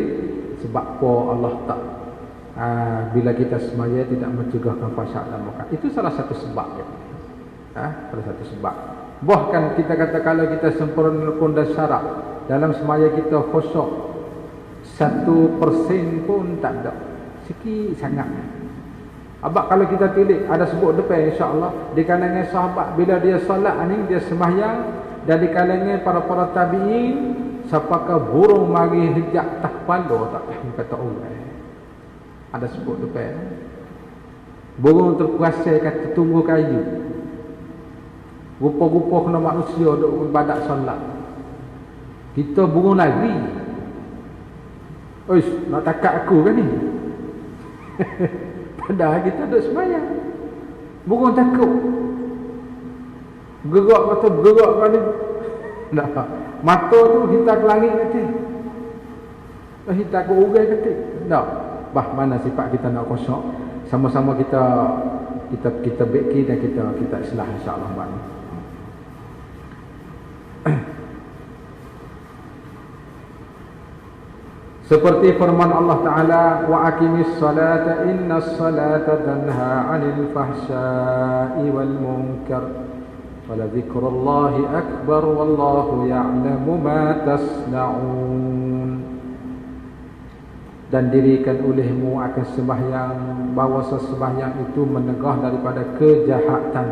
Speaker 1: sebab apa Allah tak bila kita semaya tidak mencegahkan fasad dan muka. Itu salah satu sebab ya. Salah satu sebab. Bahkan kita kata kalau kita sempurna rukun dan syarat dalam semaya kita khusyuk 1% pun tak ada. Sikit sangat. Abang kalau kita tilik ada sebut depan insya-Allah di kalangan sahabat bila dia solat ni dia sembahyang dan di kalangan para tabi'in siapakah burung mari hejak tak kepala tak kata orang. Ada sebut depan. Burung terkuasai kata tunggu kayu. Rupa-rupa kena manusia duk ibadat solat. Kita burung lari. Oish, nak takat aku kan ni? Padahal kita duk sembahyang. Burung takut. Bergerak kata bergerak kan ni. Mata tu hitam ke langit kata. Hitam ke urai kata. Tak. Bah mana sifat kita nak kosong. Sama-sama kita beki dan kita islah insya-Allah bang. Seperti firman Allah Ta'ala, wa aqimis salata innas salata tanha 'anil fahsya'i wal munkar wa la dzikrullahi akbar wallahu ya'lamu ma tasna'un. Dan dirikan olehmu akan sembahyang, bahawa sembahyang itu menegah daripada kejahatan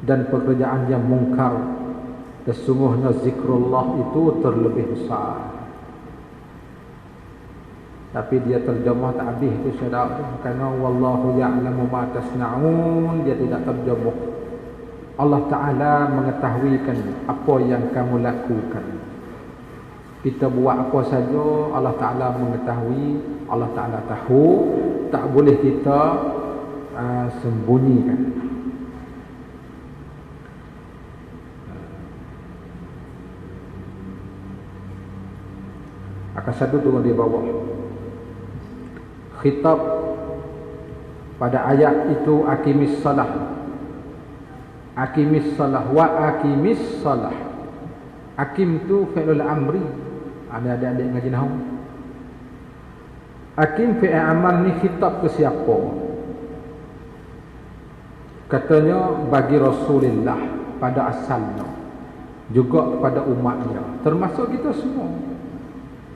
Speaker 1: dan pekerjaan yang mungkar. Sesungguhnya zikrullah itu terlebih besar. Tapi dia terjemah tak habis itu saudara, kerana wallahu ya'lamu ma tasna'un, dia tidak terjemah. Allah Ta'ala mengetahuikan apa yang kamu lakukan. Kita buat apa saja Allah Ta'ala mengetahui, Allah Ta'ala tahu, tak boleh kita sembunyikan. Akan satu turun di bawah. Khitab pada ayat itu aqimis salah. Aqimis salah wa aqimis salah. Aqim tu fi'lul amri. Ada adik-adik ngaji nahwu. Aqim fi'il amal ni khitab ke siapa? Katanya bagi Rasulullah pada asalnya, juga kepada umatnya, termasuk kita semua.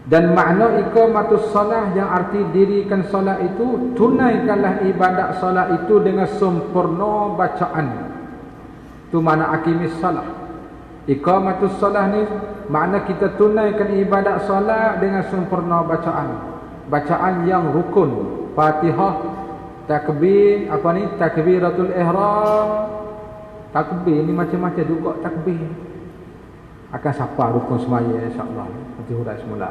Speaker 1: Dan makna iqamatus salah yang arti dirikan solat itu, tunaikanlah ibadat solat itu dengan sempurna bacaan. Itu makna aqimis salah. Iqamatus salah ni makna kita tunaikan ibadat solat dengan sempurna bacaan. Bacaan yang rukun, Fatihah, takbir, takbiratul ihram. Takbir ni macam-macam juga takbir. Akan siapa rukun semaya insya-Allah. Nanti hurai semula.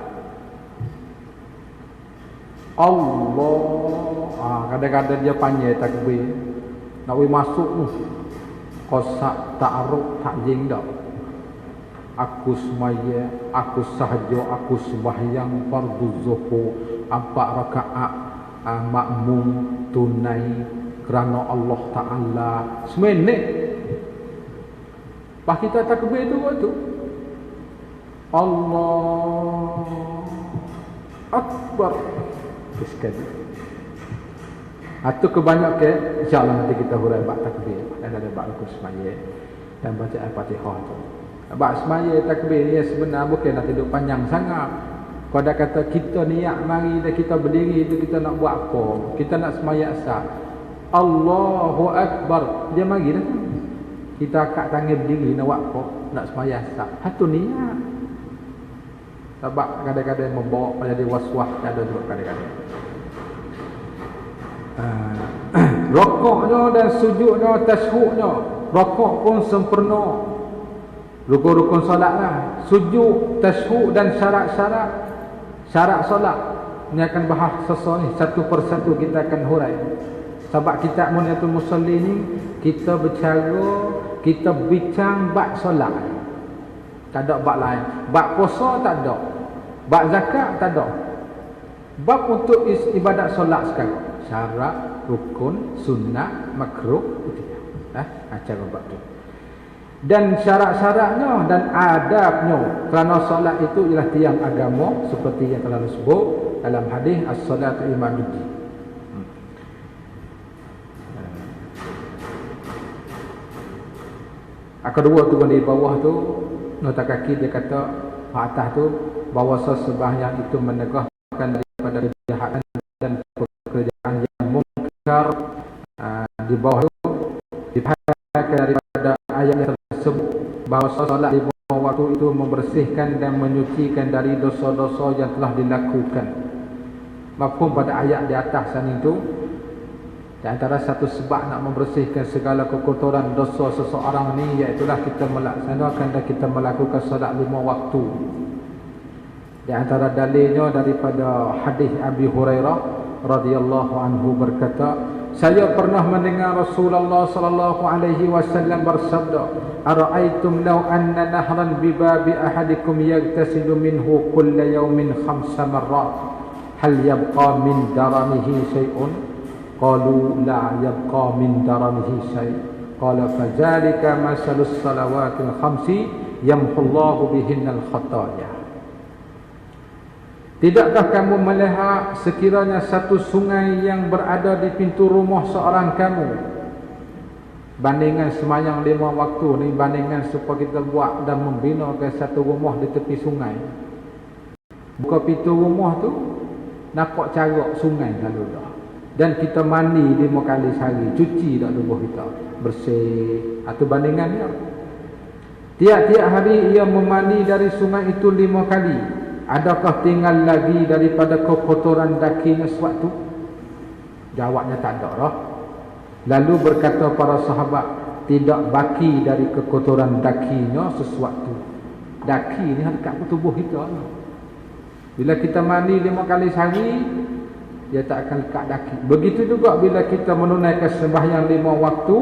Speaker 1: Allah. Kadang-kadang dia panggil takbir. Nak masuk tu. Qasak ta'aruf ta'jing dak. Aku semaya, aku sahaja, aku sembahyang fardu zuhur 4 rakaat makmum tunai kerana Allah Ta'ala. Semenit. Pas kita takbir tu. Allah Akbar. Sekali. Atau kebanyakan insya-Allah nanti kita hurai bab takbir dan ada bab rukun semaya dan bacaan Fatihah tu. Bab semaya takbir ni sebenarnya bukan nak duduk panjang sangat. Kalau dah kata kita niat mari dan kita berdiri itu kita nak buat apa? Kita nak semaya asar. Allahu Akbar. Dia mari dah. Kita angkat tangan berdiri nak buat apa? nak sembahyang sah. Satu niat. Sebab kadang-kadang membawa jadi was-was ada juga kadang-kadang. Rokoknya dan sujudnya, tasyahudnya, rokok pun sempurna. Rukun-rukun solatlah, sujud, tasyahud dan syarat solat. Ini akan bahas sesuatu ni satu persatu kita akan hurai. Sebab kitab Muniyatul Musalli ni kita bercara, kita bincang bab solat. Tak ada bab lain. Bab puasa tak ada. Bab zakat tak ada. Bab untuk ibadat solat sekarang. Syarat, rukun, sunnah, makruh, tidak. Cara bab tu. Dan syarat-syaratnya dan adabnya, kerana solat itu ialah tiang agama seperti yang telah disebut dalam hadis as-salatu imaduddin. Kedua tu di bawah tu nota kaki dia kata atas tu bahawa sembahyang itu menegahkan daripada kejahatan dan pekerjaan yang mungkar. Di bawah tu dipakai daripada ayat yang tersebut bahawa solat di bawah waktu itu membersihkan dan menyucikan dari dosa-dosa yang telah dilakukan. Mafhum pada ayat di atas sana itu, di antara satu sebab nak membersihkan segala kekotoran dosa seseorang ni, iaitulah kita melaksanakan dan kita melakukan solat 5 waktu. Di antara dalilnya daripada hadis Abi Hurairah radhiyallahu anhu berkata, saya pernah mendengar Rasulullah sallallahu alaihi wasallam bersabda, "Ara'aitum law anna nahran bi babi ahadikum yaghtasilu minhu kulla yawmin 5 marrat, hal yabqa min daranihi shay'un?" Qalu la yabqa min daranihi shay'. Qala fadzalika masalus salawatil khamsi yamhullahu bihinnal khataya. Tidakkah kamu melihat sekiranya satu sungai yang berada di pintu rumah seorang kamu, bandingan semayang 5 waktu ni, bandingan supaya kita buat dan membina ke satu rumah di tepi sungai. Buka pintu rumah tu, nampak carak sungai lalu dah. Dan kita mandi 5 kali sehari, cuci dah tubuh kita bersih. Atau bandingannya, tiap-tiap hari ia memandi dari sungai itu 5 kali. Adakah tinggal lagi daripada kekotoran dakinya sewaktu? Jawabnya tak ada lah. Lalu berkata para sahabat, tidak baki dari kekotoran dakinya sesuatu. Daki ni dekat tubuh kita. Bila kita mandi 5 kali sehari, dia tak akan lekat daki. Begitu juga bila kita menunaikan sembahyang 5 waktu,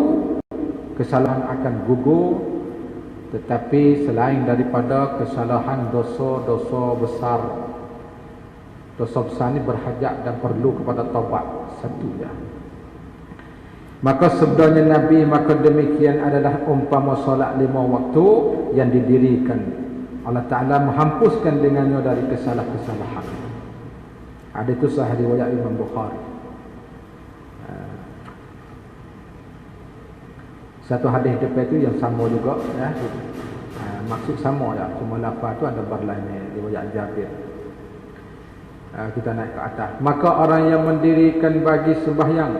Speaker 1: kesalahan akan gugur. Tetapi selain daripada kesalahan dosa-dosa besar, dosa besar ni berhajat dan perlu kepada taubat satu ya. Maka sebenarnya Nabi, maka demikian adalah umpama solat 5 waktu yang didirikan. Allah Ta'ala menghapuskan dengannya dari kesalahan-kesalahan. Ada itu sahih riwayat Imam Bukhari. Satu hadis depan itu yang sama juga ya. Maksud sama ya, cuma lafaz tu ada berlain riwayat Jabir. Kita naik ke atas. Maka orang yang mendirikan bagi sembahyang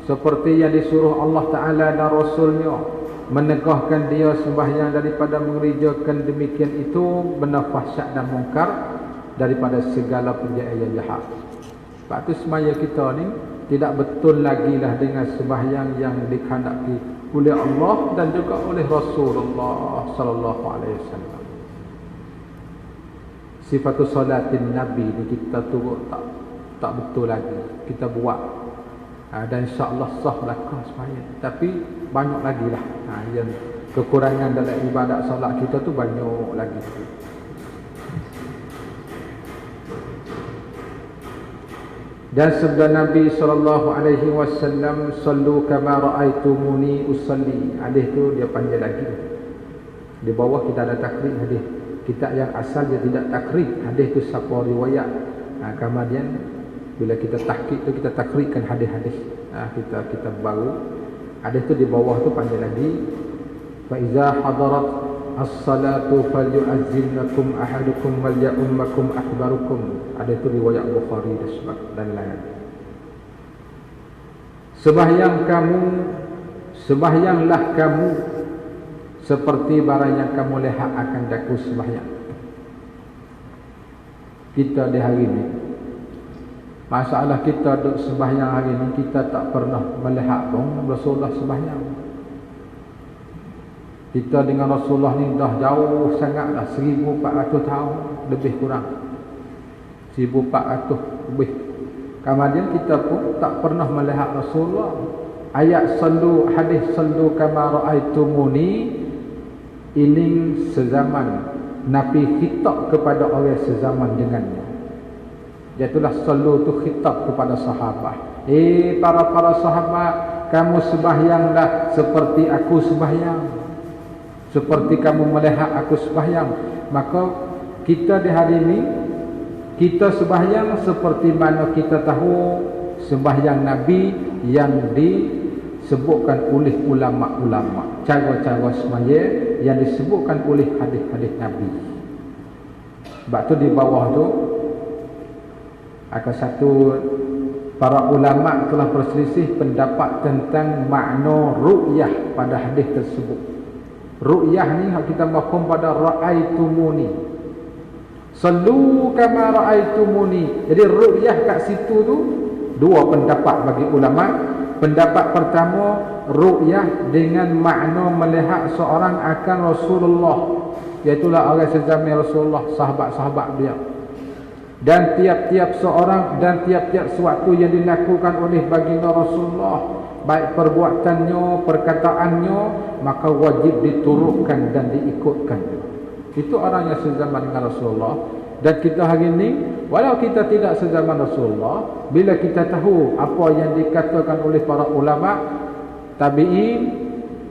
Speaker 1: seperti yang disuruh Allah Ta'ala dan Rasulnya, menegahkan dia sembahyang daripada mengerjakan demikian itu, benar fahsyat dan mungkar, daripada segala perjalanan yang jahat. Sebab tu semaya kita ni tidak betul lagi lah dengan sembahyang yang dikehendaki oleh Allah dan juga oleh Rasulullah sallallahu alaihi wasallam. Sifatul salatin Nabi ni kita turut tak betul lagi kita buat. Dan insya-Allah sah belaka sembahyang. Tapi banyak lagi lah yang kekurangan dalam ibadat solat kita tu banyak lagi. Dan sabda Nabi sallallahu alaihi wasallam, sallu kama raaitumuni usalli. Hadis tu dia panjang lagi. Di bawah kita ada takrib hadis. Kitab yang asal dia tidak takrib hadis tu siapa riwayat. Kemudian bila kita tahqiq tu kita takribkan hadis-hadis. Kita baru hadis tu di bawah tu panjang lagi. Fa iza hadarat as-salatu falyu'azzinnakum ahadukum wal ya'ummakum akhbarukum. Ada itu riwayat Bukhari dan lain. Sembahyanglah kamu seperti barang yang kamu lihat akan daku sembahyang. Kita di hari ini, masalah kita duduk sembahyang hari ini, kita tak pernah melihat pun Rasulullah sembahyang. Kita dengan Rasulullah ni dah jauh sangat dah, 1400 tahun lebih kurang, 1400 lebih. Kemudian kita pun tak pernah melihat Rasulullah. Ayat sallu, hadis sallu kama ra'aitumuni, ini sezaman Nabi khitab kepada orang sezaman dengannya. Iaitulah sallu tu khitab kepada sahabat. Para sahabat, kamu sembahyanglah seperti aku sembahyang, seperti kamu melihat aku sembahyang. Maka kita di hari ini, kita sembahyang seperti mana kita tahu sembahyang Nabi yang disebutkan oleh ulama-ulama, cara-cara sembahyang yang disebutkan oleh hadis-hadis Nabi. Sebab tu di bawah tu akan satu para ulama telah berselisih pendapat tentang makna ru'yah pada hadis tersebut. Ru'yah ni kita maksud pada ra'aitumuni, sallu kama ra'aitumuni. Jadi ru'yah kat situ tu dua pendapat bagi ulama. Pendapat pertama, ru'yah dengan makna melihat seorang akan Rasulullah, iaitulah orang sezaman Rasulullah, sahabat-sahabat dia. Dan tiap-tiap seorang dan tiap-tiap sesuatu yang dilakukan oleh baginda Rasulullah, baik perbuatannya, perkataannya, maka wajib diturutkan dan diikutkan. Itu orang yang sezaman dengan Rasulullah. Dan kita hari ini, walau kita tidak sezaman Rasulullah, bila kita tahu apa yang dikatakan oleh para ulama, tabi'in,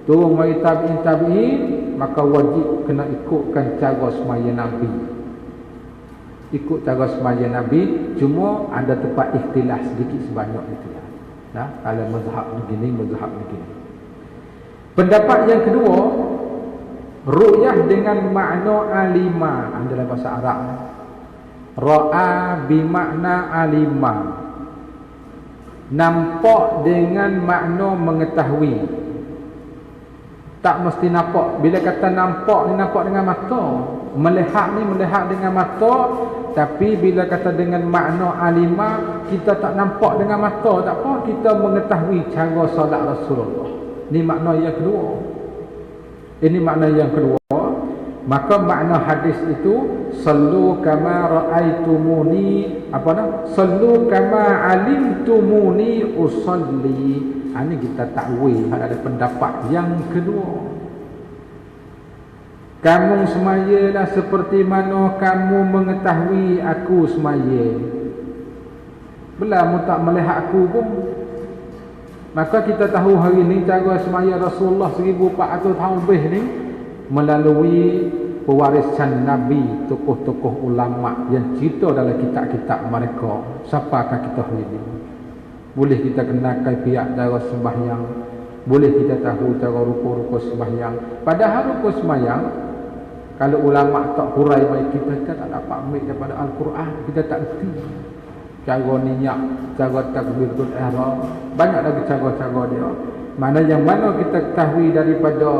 Speaker 1: turun mari tabi'in, maka wajib kena ikutkan cara semaya Nabi. Ikut cara semaya Nabi, cuma ada tempat ikhtilaf sedikit sebanyak itu. Kalau mazhab begini, mazhab begini. Pendapat yang kedua, ru'yah dengan makna alima dalam bahasa Arab. Ra'a bimakna alima, nampak dengan makna mengetahui. Tak mesti nampak. Bila kata nampak ni, nampak dengan mata. Melihat ni melihat dengan mata. Tapi bila kata dengan makna alima, kita tak nampak dengan mata, tak apa, kita mengetahui cara solat Rasulullah. Ini makna yang kedua. Ini makna yang kedua. Maka makna hadis itu, sallu kama ra'aitumuni, sallu kama alimtumuni usalli. Ini kita takwil, ada pendapat yang kedua. Kamu semayalah seperti mana kamu mengetahui aku semaya. Bila mu tak melihat aku pun, maka kita tahu hari ini cara semaya Rasulullah 1400 tahun lebih ni melalui pewarisan Nabi, tokoh-tokoh ulama yang cerita dalam kitab-kitab mereka. Siapakah kita hari ini? Boleh kita kenal kaifiat cara sembahyang, boleh kita tahu cara rupa-rupa sembahyang. Padahal rupa sembahyang, kalau ulama tak hurai baik kita tak dapat ambil daripada Al-Quran. Kita tak erti cara niat, cara takbiratul ihram, banyak lagi cara-cara dia. Mana yang mana kita ketahui daripada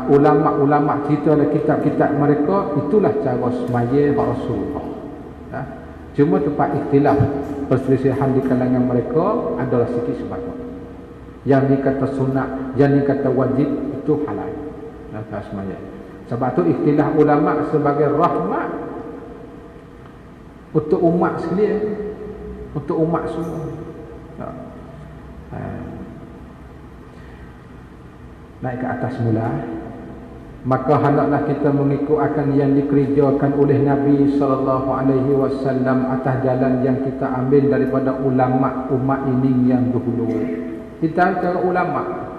Speaker 1: ulama-ulama cerita dalam kitab-kitab mereka, itulah cara semaya Rasulullah. Cuma tempat ikhtilaf, perselisihan di kalangan mereka adalah sikit sebanyak. Yang ni kata sunat, yang ni kata wajib, itu halal. Semaya. Sebab tu ikhtilaf ulama sebagai rahmat untuk umat sekalian, untuk umat semua. Naik ke atas mula, maka hendaklah kita mengikut akan yang dikerjakan oleh Nabi SAW atas jalan yang kita ambil daripada ulama umat ini yang dahulu. Kita cara ulama.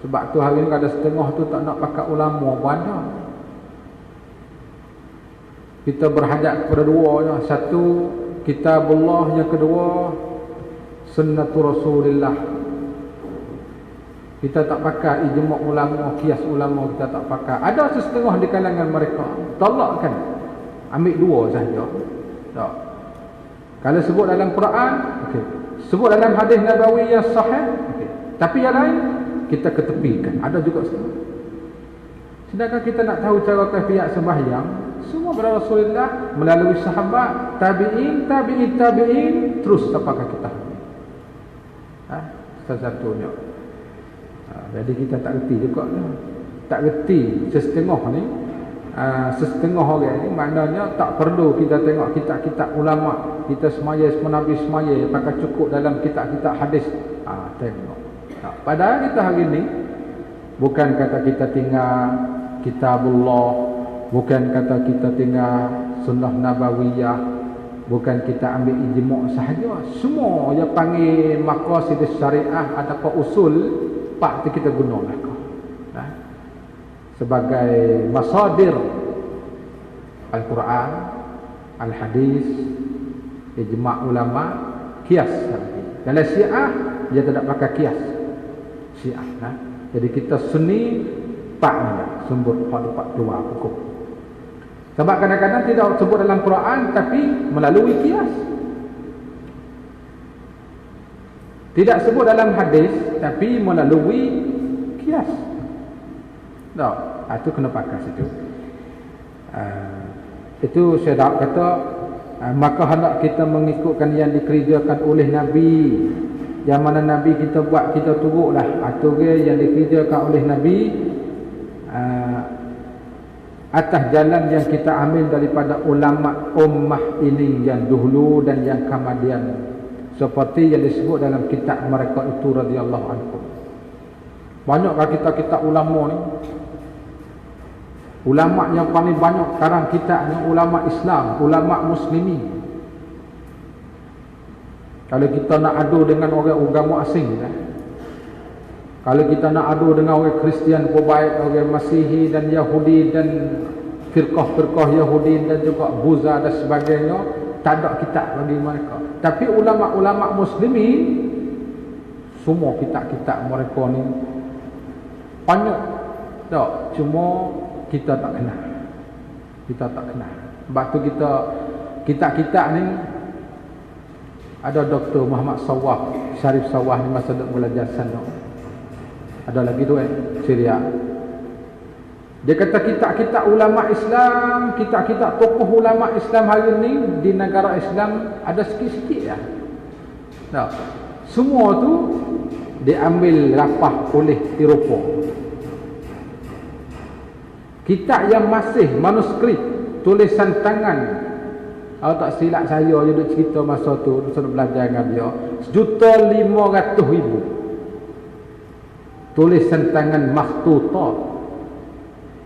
Speaker 1: Sebab tu hari ni ada setengah tu tak nak pakai ulama banyak. Kita berhajat kepada dua. Satu, kitabullah. Yang kedua, sunnatul Rasulillah. Kita tak pakai ijma' ulama, kias ulama, kita tak pakai. Ada setengah di kalangan mereka tolakkan, ambil dua sahaja. Tak. Kalau sebut dalam Quran, okey. Sebut dalam hadis Nabawi yang sahih, okey. Tapi yang lain kita ketepikan. Ada juga setengah. Sedangkan kita nak tahu cara kaifiat sembahyang, semua pada Rasulullah melalui sahabat, tabi'in, terus sampai kita. Satu-satunya. Jadi kita tak reti juga ni. Tak reti setengah ni. Setengah orang ni maknanya tak perlu kita tengok kitab-kitab ulama, kita semaya Nabi semaya pakai cukup dalam kitab-kitab hadis. Tengok. Padahal kita hari ni bukan kata kita tinggal kitabullah, bukan kata kita tinggal sunnah nabawiyah, bukan kita ambil ijma' sahaja. Semua yang panggil maqasid syariah ataupun usul pak tu kita gunalah sebagai masadir Al-Quran, Al-Hadis, ijma' ulama, kias lagi. Dalam Syiah dia tidak pakai kias. Syiah. Jadi kita sunni pak ni sumber pak dua hukum. Sebab kadang-kadang tidak sebut dalam Quran tapi melalui kias. Tidak sebut dalam hadis tapi melalui kias. Itu kena pakai situ. Itu saya dah kata maka hendak kita mengikutkan yang dikerjakan oleh Nabi. Yang mana Nabi kita buat, kita turutlah. Atau yang dikerjakan oleh Nabi atas jalan yang kita ambil daripada ulama ummah ini yang dahulu dan yang kemudian, seperti yang disebut dalam kitab mereka itu radhiyallahu anhum. Banyakkah kitab-kitab ulama ni? Ulama yang paling banyak sekarang kitabnya ulama Islam, ulama muslimin. Kalau kita nak adu dengan orang agama asing, kalau kita nak adu dengan orang Kristian pun baik, orang Masihi dan Yahudi dan firqah-firqah Yahudi dan juga Buza dan sebagainya, tak ada kitab bagi mereka. Tapi ulama-ulama muslimin, semua kitab-kitab mereka ni banyak. Tak, cuma kita tak kenal. Kita tak kenal. Sebab tu kitab-kitab ni ada Dr. Muhammad Sawah, Syarif Sawah ni masa duk belajar sana. Ada lagi tu Syria. Dia kata kitab-kitab ulama Islam, kitab-kitab tokoh ulama Islam hari ni di negara Islam ada sikit-sikit ya. Nah, semua tu diambil rapah oleh Eropah. Kitab yang masih manuskrip, tulisan tangan, kalau tak silap saya dia duk cerita masa tu saya belajar dengan dia, 1,500,000 tulisan tangan makhtutat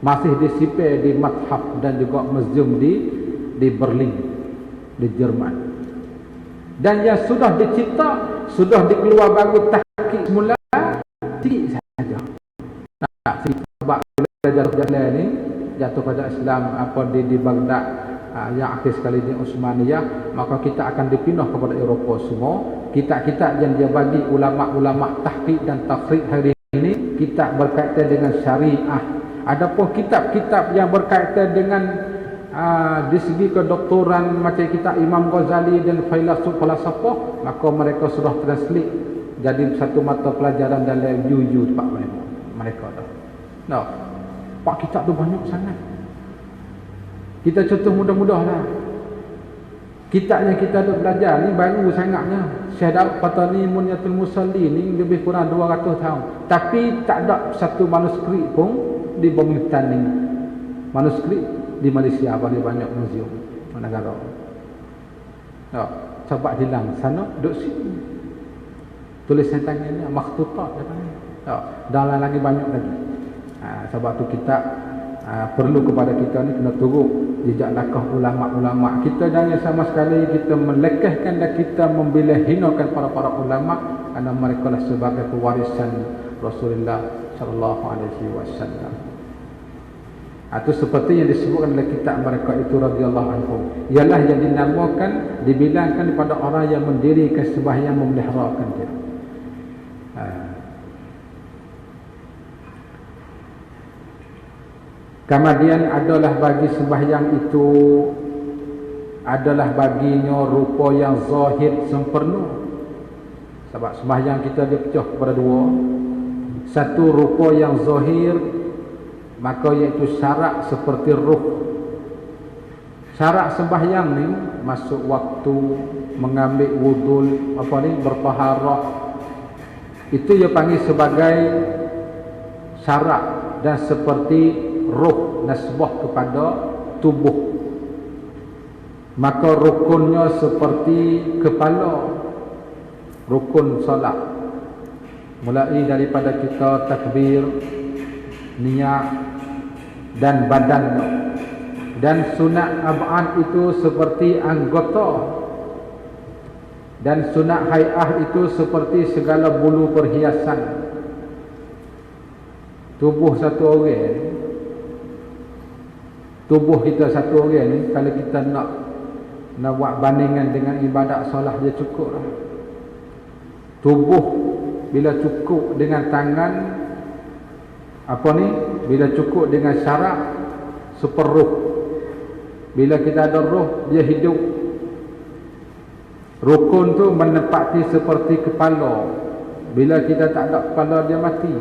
Speaker 1: masih disimpan di mathaf dan juga museum di Berlin, di Jerman. Dan yang sudah dicipta, sudah dikeluar baru tahqiq semula sikit saja. Sebab jalan ni jatuh pada Islam di Baghdad yang akhir sekali di Utsmaniyah, maka kita akan dipindah kepada Eropah semua. Kitab-kitab yang dia bagi ulama-ulama tahqiq dan takhrij hari ini, kitab berkaitan dengan syariah. Adapun kitab-kitab yang berkaitan dengan di segi kedoktoran macam kitab Imam Ghazali dan falsafah, maka mereka sudah translate jadi satu mata pelajaran dalam UU tempat mereka dah. Nah, pak kitab tu banyak sangat. Kita contoh mudah-mudahlah. Kitab yang kita duk belajar ni baru sangatnya. Syekh Daud Fatani Munyatul Musalli ni lebih kurang 200 tahun. Tapi tak ada satu manuskrip pun di Birmingham ni. Manuskrip di Malaysia paling banyak museum negara. Sebab hilang sana duk sini. Tulisan tangannya makhtutat katanya. Dalam lagi banyak lagi. Sebab tu kita perlu kepada kita ni kena turut jejak langkah ulama-ulama. Kita jangan sama sekali kita melekehkan dan kita membela hinakan para ulama, kerana mereka lah sebagai pewarisan Rasulullah sallallahu alaihi wasallam. Itu seperti yang disebutkan dalam kitab mereka itu radhiyallahu anhum, ialah yang dinamakan, dibilangkan kepada orang yang mendirikan sembahyang, memeliharakan dia. Kemudian adalah bagi sembahyang itu adalah baginya rupa yang zahir sempurna. Sebab sembahyang kita dia pecah kepada dua. Satu rupa yang zahir maka iaitu syarat seperti ruh. Syarat sembahyang ni masuk waktu, mengambil wudul, bertaharah, itu ia panggil sebagai syarat dan seperti ruh nasbah kepada tubuh. Maka rukunnya seperti kepala, rukun solat, mulai daripada kita takbir, niat dan badan. Dan sunat ab'ad itu seperti anggota, dan sunat hai'ah itu seperti segala bulu perhiasan tubuh satu orang. Tubuh kita satu orang ni, kalau kita nak buat bandingan dengan ibadat solat, dia cukup lah. Tubuh bila cukup dengan tangan, bila cukup dengan syarat seperuh. Bila kita ada roh, dia hidup. Rukun tu menepati seperti kepala. Bila kita tak ada kepala, dia mati.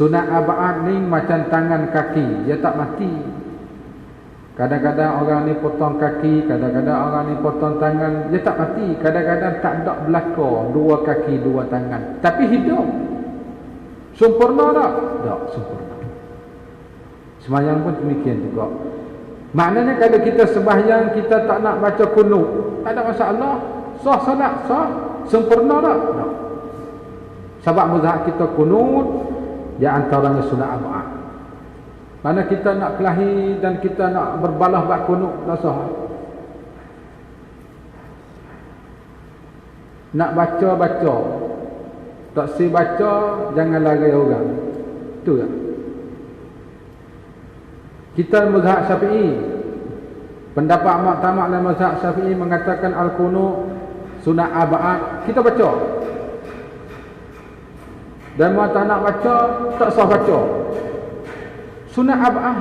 Speaker 1: Sunat ab'ad ni macam tangan kaki, dia tak mati. Kadang-kadang orang ni potong kaki, kadang-kadang orang ni potong tangan, dia tak mati. Kadang-kadang tak ada belakang, dua kaki, dua tangan, tapi hidup. Sempurna tak? Tak sempurna. Sembahyang pun demikian juga. Maknanya kalau kita sembahyang, kita tak nak baca kunut, tak ada masalah. Sah solat, sah. Sempurna tak? Tak. Sebab mazhab kita kunut, dia antaranya sunat ab'ad. Mana kita nak kelahi dan kita nak berbalah bak kunut, tak sah. Nak baca-baca, tak si baca, jangan lari orang. Itu tak? Kita mazhab Syafi'i, pendapat muktamad dalam mazhab Syafi'i mengatakan al-qunut sunat ab'ad, kita baca. Dan mau tak nak baca, tak sah baca. Sunat ab'ad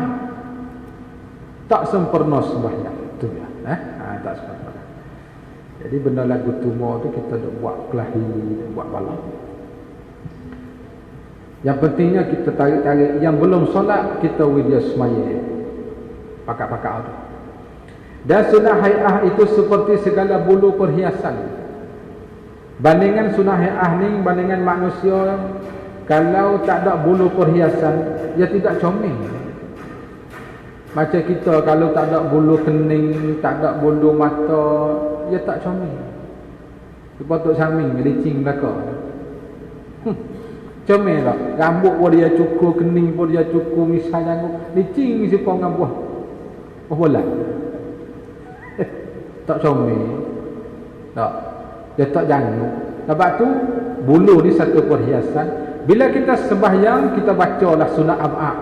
Speaker 1: tak sempurna sembahyang. Itu ya. Tak sempurna. Jadi benda lagu tumor tu kita duk buat kelahi, buat balah. Yang pentingnya kita tarik-tarik. Yang belum solat, kita widya semaya, pakat-pakat tu. Dan sunat hai'ah itu seperti segala bulu perhiasan. Bandingan sunat hai'ah ni, bandingan manusia, kalau tak ada bulu perhiasan, dia tidak comel. Macam kita, kalau tak ada bulu kening, tak ada bulu mata, dia tak comel. Dia patut saming, licing belakang. Comel tak? Rambut pun dia cukur, kening pun dia cukur, misal janggut, licing siapa dengan buah bola. Tak comel. Tak. Dia tak janggut. Sebab tu bulu ni satu perhiasan. Bila kita sembahyang, kita bacalah sunat ab'ad.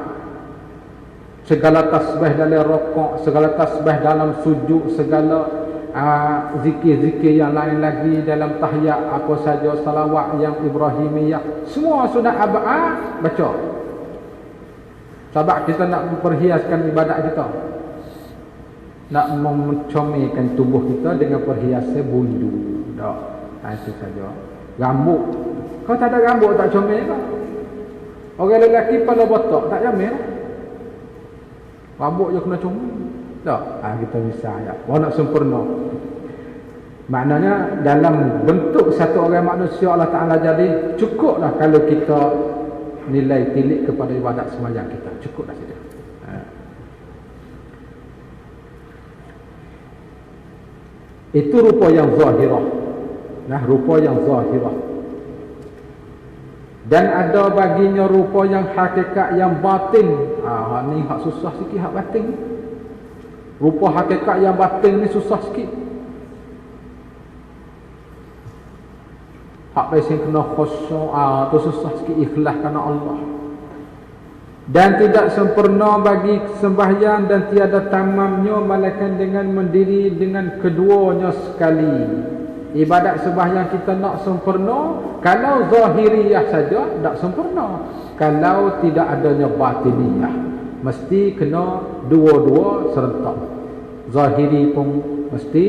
Speaker 1: Segala tasbih dalam rokok, segala tasbih dalam sujud, segala zikir-zikir yang lain lagi dalam tahiyat, apa saja salawat yang Ibrahimiyah, semua sunat ab'ad baca. Sebab kita nak memperhiaskan ibadat kita, nak mencomelkan tubuh kita dengan perhiasan bulu. Tak, itu saja. Rambut, kau tak ada rambut tak comel tak? Orang lelaki pada botak tak comel. Rambut je kena comel. Tak, kita misal ya. Orang nak sempurna. Maknanya dalam bentuk satu orang manusia Allah Ta'ala jadi, cukuplah kalau kita nilai tilik kepada ibadat sembahyang kita. Cukuplah saja. Itu rupa yang zahirah. Rupa yang zahirah. Dan ada baginya rupa yang hakikat, yang batin. Ni hak susah sikit, hak batin. Rupa hakikat yang batin ni susah sikit. Hak pasal kena khusyuk, tu susah sikit, ikhlas kerana Allah. Dan tidak sempurna bagi sembahyang dan tiada tamamnya melainkan dengan mendiri dengan keduanya sekali. Ibadat sembahyang kita nak sempurna, kalau zahiriyah saja tak sempurna. Kalau tidak adanya batiniyah, mesti kena dua-dua serentak. Zahiri pun mesti,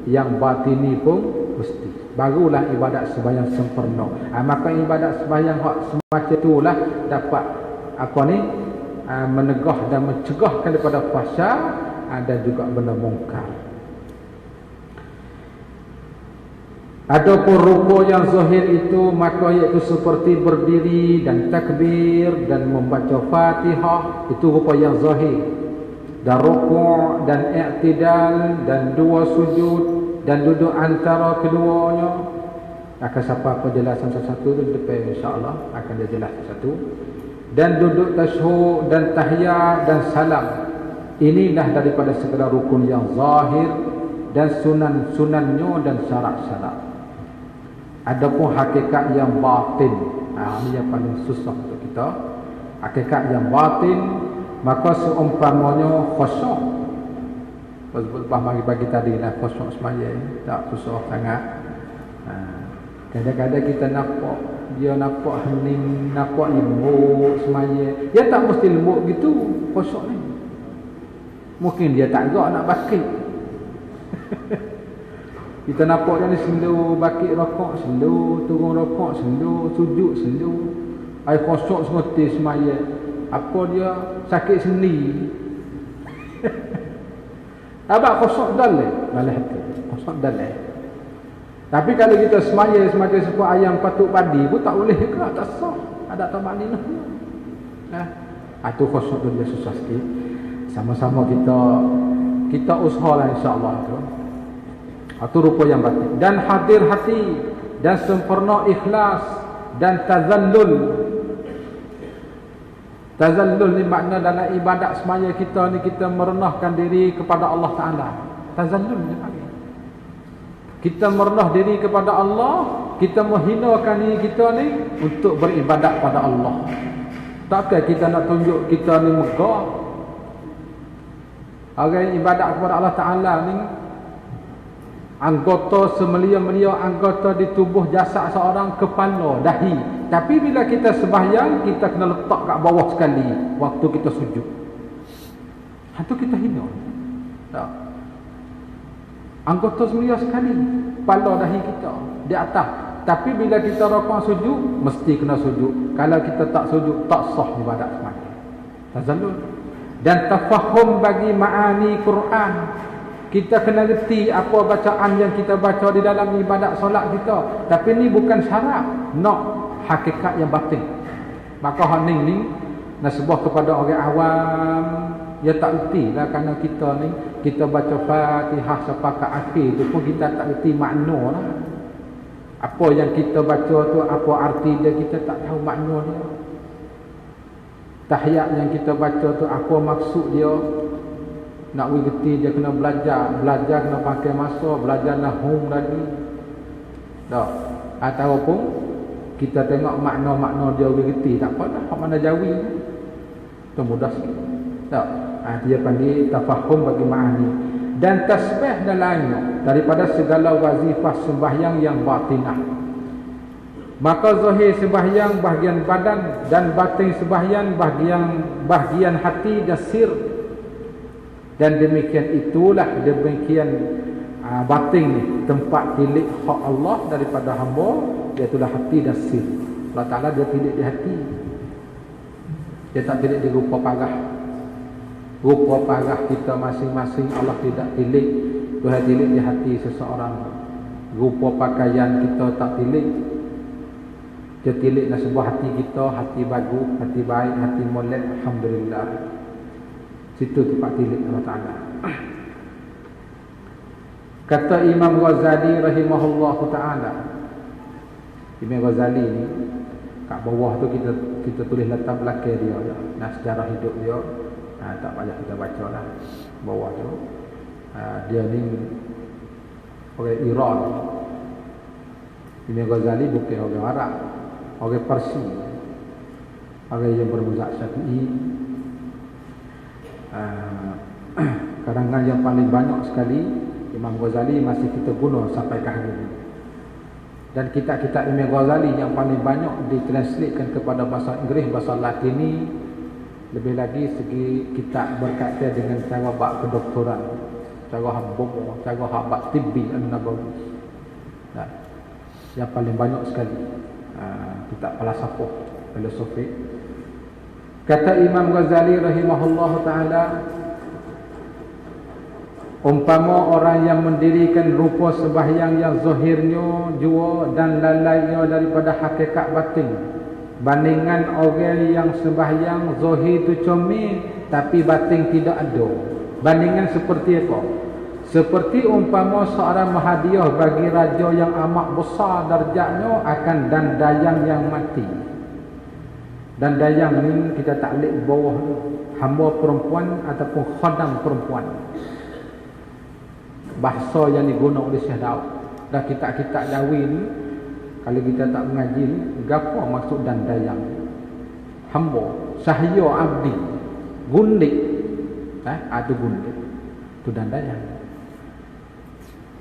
Speaker 1: yang batini pun mesti. Barulah ibadat sembahyang sempurna. Maka ibadat sembahyang hak semacam itulah dapat menegah dan mencegahkan daripada fahsya dan juga benda mungkar. Adapun rukuk yang zahir itu, maka iaitu seperti berdiri dan takbir dan membaca Fatihah, itu rupa yang zahir. Dan rukuk dan i'tidal dan dua sujud dan duduk antara keduanya. Akan siapa penjelasan satu-satu tu depan, insya-Allah akan dia jelas satu. Dan duduk tasyahud dan tahiyat dan salam. Inilah daripada segala rukun yang zahir dan sunan-sunannya dan syarat-syarat. Adapun hakikat yang batin, ini yang paling susah untuk kita. Hakikat yang batin, maka seumpamanya khusyuk. Lepas bagi tadi lah khusyuk semaya, tak susah sangat. Kadang-kadang kita nampak, dia nampak hening, nampak lembut semaya. Dia tak mesti lembut gitu khusyuk ni. Mungkin dia tak gerak nak bakit. Kita nampak dia ni sendu bakit rokok, sendu turun rokok, sendu sujud, sendu. Ai khusyuk semati semaya. Apa dia sakit sendi. Abang khusyuk dalil, malah hati. Khusyuk dalil. Tapi kalau kita semaya semacam sebuah ayam patuk padi pun tak boleh ke, tak sah. Ada tambahan ni. Itu khusyuk tu dia susah sikit. Sama-sama kita usahalah insya-Allah tu. Itu rupa yang batin. Dan hadir hati dan sempurna ikhlas dan tazallul. Tazallul ni makna dalam ibadat semaya kita ni kita merendahkan diri kepada Allah Taala. Tazallul ni panggil. Kita merendah diri kepada Allah, kita menghinakan diri kita ni untuk beribadat pada Allah. Takkan kita nak tunjuk kita ni megah. Orang ibadat kepada Allah Taala ni anggota semelia-melia anggota di tubuh jasad seorang, kepala, dahi. Tapi bila kita sembahyang, kita kena letak kat bawah sekali waktu kita sujud. Itu kita hina. Tak. Anggota semelia sekali, kepala, dahi kita di atas. Tapi bila kita rukuk sujud, mesti kena sujud. Kalau kita tak sujud, tak sah ibadat sembahyang. Tazallul. Dan tafahum bagi ma'ani Quran. Kita kena reti apa bacaan yang kita baca di dalam ibadat solat kita. Tapi ni bukan syarat, nak hakikat yang batin. Maka hening ni nasbah kepada orang awam, dia tak reti lah, kerana kita ni kita baca Fatihah sampai ke akhir tu pun kita tak reti makna lah. Apa yang kita baca tu, apa arti dia, kita tak tahu makna dia. Tahiyat yang kita baca tu, apa maksud dia. Nak mengerti dia kena belajar kena pakai masa, belajar nahum lagi. Tak. Ataupun kita tengok makna-makna dia mengerti, tak apa dah, mana jawi. Itu mudah sikit. Tak. Dia panggil tafahum bagi ma'ani. Dan tasbih dan lainnya daripada segala wazifah sembahyang yang batinah. Maka zahir sembahyang bahagian badan dan batin sembahyang bahagian hati dan sir. Dan demikian batin ni tempat tilik hak Allah daripada hamba, iaitulah hati dan sir. Allah Ta'ala dia tilik di hati, dia tak tilik di rupa parah. Rupa parah kita masing-masing Allah tidak tilik. Tuhan tilik di hati seseorang. Rupa pakaian kita tak tilik, dia tilik dalam sebuah hati kita, hati bagus, hati baik, hati molek. Alhamdulillah, situ tempat tilik Allah Ta'ala. Kata Imam Ghazali rahimahullah ta'ala. Imam Ghazali ni kat bawah tu kita tulis latar belakang dia ya. Nah, sejarah hidup dia. Tak payah kita baca lah. Bawah tu dia ni orang Iran. Imam Ghazali bukan orang Arab, orang Parsi, orang yang bermazhab Syafi'i. Karangan yang paling banyak sekali Imam Ghazali masih kita guna sampai ke hari ini. Dan kitab-kitab Imam Ghazali yang paling banyak ditranslatekan kepada bahasa Inggeris, bahasa Latini. Lebih lagi segi kitab berkaitan dengan cara bab kedoktoran, cara habbo, cara habat tibbi an-nabawi. Yang paling banyak sekali kitab falsafah, filosofi. Kata Imam Ghazali rahimahullah ta'ala, umpama orang yang mendirikan rupa sembahyang yang zahirnya jua dan lalainya daripada hakikat batin, bandingan orang yang sembahyang zahir tu comel tapi batin tidak ada. Bandingan seperti apa? Seperti umpama seorang mahadiah bagi raja yang amat besar darjatnya akan dandayang yang mati. Dandayang ni kita taklid bawah hamba perempuan ataupun khadam perempuan. Bahasa yang digunakan oleh Syekh Daud. Dah kitab-kitab Jawi ni, kalau kita tak mengaji ni, gapo maksud dandayang? Hamba, sahaya abdi, gundik. Itu gundik. Itu dandayang.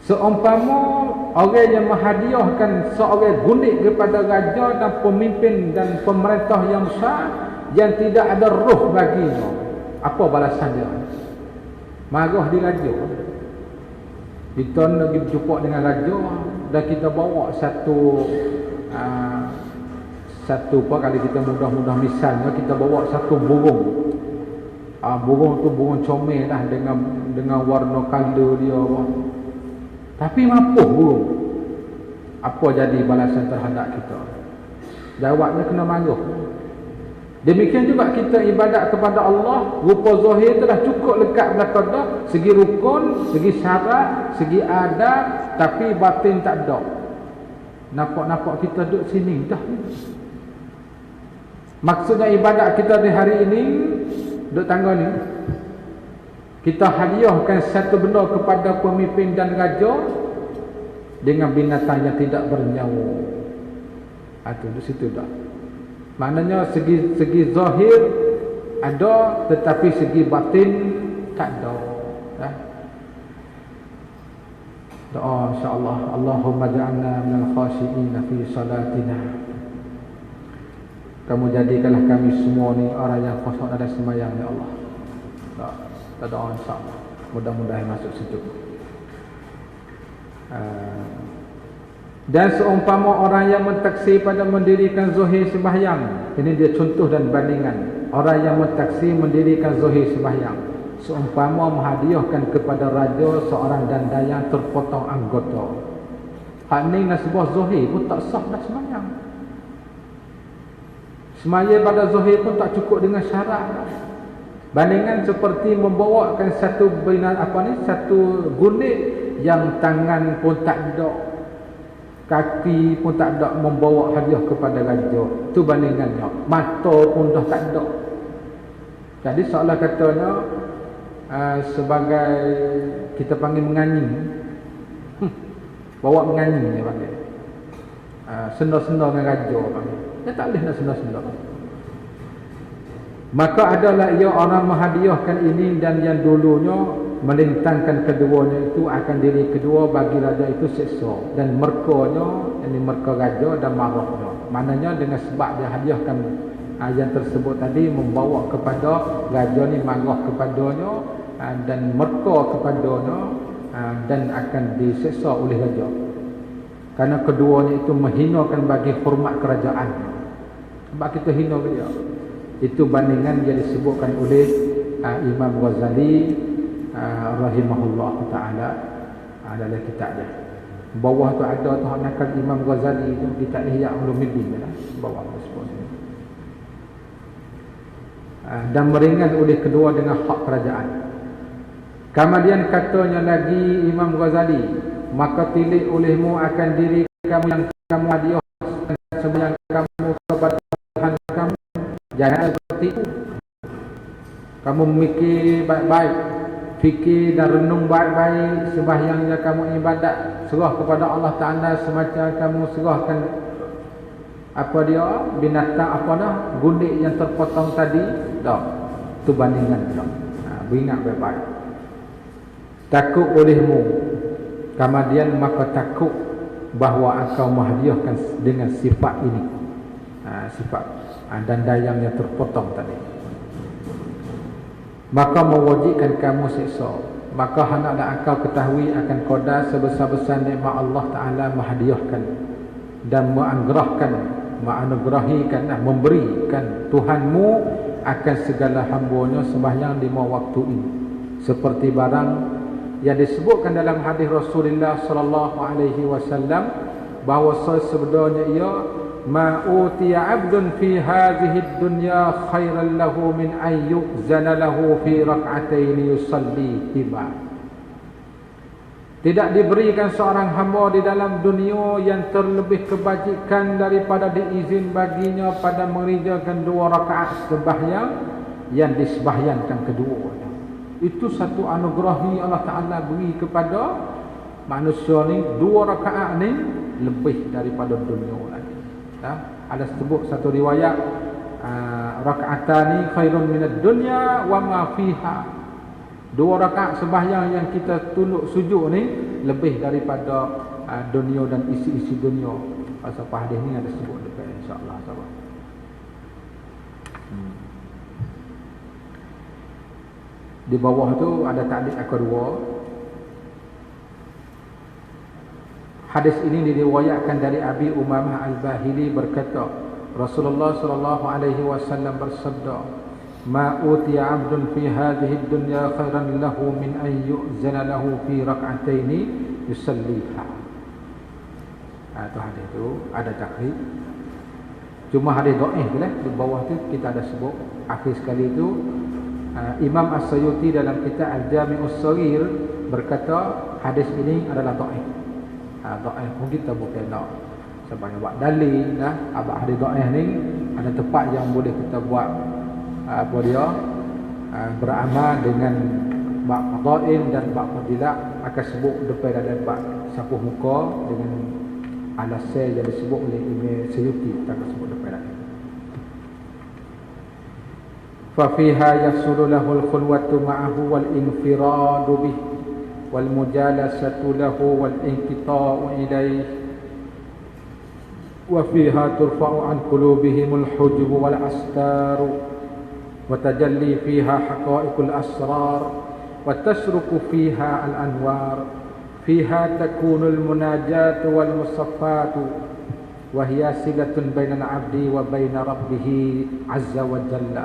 Speaker 1: Seumpama orang yang menghadiahkan seorang gundik kepada raja dan pemimpin dan pemerintah yang besar yang tidak ada roh baginya, apa balasan dia? Marah di raja. Kita nak pergi berjumpa dengan raja dan kita bawa satu apa, kali kita mudah-mudah misalnya kita bawa satu burung. Burung tu burung comel lah dengan warna kalda dia apa. Tapi mampu burung. Apa jadi balasan terhadap kita? Jawabnya kena marah. Demikian juga kita ibadat kepada Allah, rupa zahir telah cukup lekat belakang dah, segi rukun, segi syarat, segi adab, tapi batin tak ada. Nampak kita duduk sini dah. Maksudnya ibadat kita di hari ini, duduk tangga ni, kita hadiahkan satu benda kepada pemimpin dan raja dengan binatang yang tidak bernyawa. Itu di situ dah. Maknanya segi zahir ada, tetapi segi batin tak ada. Doa insya-Allah, Allahumma ja'alna minal khashi'in fi salatina. Kamu jadikanlah kami semua ni orang yang khusyuk dalam sembahyang ya Allah. Kita doa insya-Allah. Mudah-mudahan masuk situ. Dan seumpama orang yang mentaksir pada mendirikan zahir sembahyang, ini dia contoh dan bandingan. Orang yang mentaksir mendirikan zahir sembahyang, seumpama menghadiahkan kepada raja seorang dandayang terpotong anggota. Hak ni nasbah zahir pun tak sah dah sembahyang. Semaya pada zahir pun tak cukup dengan syarat. Bandingan seperti membawakan satu satu gundik yang tangan pun tak ada, kaki pun tak ada, membawa hadiah kepada raja. Itu bandingannya. Mata pun dah tak ada. Jadi seolah katanya sebagai kita panggil menganyi. Bawa menganyi dia panggil. Senda-senda dengan raja panggil. Dia tak boleh nak senda-senda. Maka adalah ia orang menghadiahkan ini dan yang dulunya melintangkan keduanya itu akan diri kedua bagi raja itu seksa dan merkanya, ini merka raja dan marahnya. Maknanya dengan sebab dia hadiahkan yang tersebut tadi membawa kepada raja ni marah kepadanya dan merka kepadanya dan akan diseksa oleh raja. Kerana keduanya itu menghinakan bagi hormat kerajaan. Sebab kita hina dia. Itu bandingan yang disebutkan oleh Imam Ghazali rahimahullah ta'ala adalah kitabnya. Bawah tu ada tu nakal Imam Ghazali itu kitab Ihya Ulumuddin lah. Bawah tersebut. Dan meringan oleh kedua dengan hak kerajaan. Kemudian katanya lagi Imam Ghazali, maka tilik olehmu akan diri kamu yang kamu hadiahkan sembahyang kamu kepada Tuhan kamu. Jangan seperti itu. Kamu memikir baik-baik, fikir dan renung baik-baik sembahyang yang kamu ibadat, serah kepada Allah Ta'ala semacam kamu serahkan binatang gundik yang terpotong tadi. Dah, itu bandingan dah. Beringat baik-baik. Takut olehmu, kemudian maka takut bahawa engkau menghadiahkan dengan sifat ini, sifat dan dayang yang terpotong tadi, maka mewajibkan kamu seksa. Maka hendaklah engkau ketahui akan qadar sebesar-besar nikmat Allah Ta'ala menghadiahkan dan menganugerahkan, memberikan Tuhanmu akan segala hambanya sembahyang 5 waktu ini, seperti barang yang disebutkan dalam hadis Rasulullah sallallahu alaihi wasallam bahawa sebenarnya ia ma utiya 'abdun fi hadhihi dunya khairan lahu min an yu'zana lahu fi rak'atain yusalli hima. Tidak diberikan seorang hamba di dalam dunia yang terlebih kebajikan daripada diizin baginya pada mengerjakan 2 rakaat sembahyang yang disembahyangkan keduanya. Itu satu anugerah ni Allah Ta'ala beri kepada manusia ni. 2 rakaat ni lebih daripada dunia lagi. Ada sebut satu riwayat, rakaatani khairun minad dunya wa ma fiha. 2 rakaat sembahyang yang kita tunduk sujud ni lebih daripada dunia dan isi-isi dunia. Pasal hadis ni ada sebut dekat, insya-Allah sahabat. Di bawah tu ada ta'liq kedua. Hadis ini diriwayatkan dari Abi Umamah Al-Bahili berkata, Rasulullah sallallahu alaihi wasallam bersabda, "Ma utiya 'abdun fi hadhihi dunya khairan lahu min an yu'zana lahu fi rak'atain yusalliha." Itu hadis tu ada takrib. Cuma hadis dhaif lah. Di bawah tu kita ada sebut akhir sekali tu Imam As-Suyuti dalam kitab Al-Jami'us Shaghir berkata hadis ini adalah dhaif. Dhaif pun kita bukan nak sebanyak buat dalil dah. Abang hadis dhaif ni ada tempat yang boleh kita buat beramal dengan bab fadail dan bab fadilat. Akan sebut depan ada bab sapuh muka dengan alasan yang disebut oleh Imam Suyuti. Kita akan sebut depan lagi. فَفِيهَا يَحْصُلُ لَهُ الْخُلْوَةُ مَعَهُ وَالْإِنْفِرَادُ بِهِ وَالْمُجَالَسَةُ لَهُ وَالْإِنْقِطَاعُ إِلَيْهِ وَفِيهَا تُرْفَعُ عَنْ قُلُوبِهِمُ الْحُجُبُ وَالْأَسْتَارُ وَتَجَلِّي فِيهَا حَقَائِقُ الْأَسْرَارِ وَتَشْرُقُ فِيهَا الْأَنْوَارُ فِيهَا تَكُونُ الْمُنَاجَاةُ وَالْمُصَفَّاتُ وَهِيَ صِلَةٌ بَيْنَ الْعَبْدِ وَبَيْنَ رَبِّهِ عَزَّ وَجَلَّ.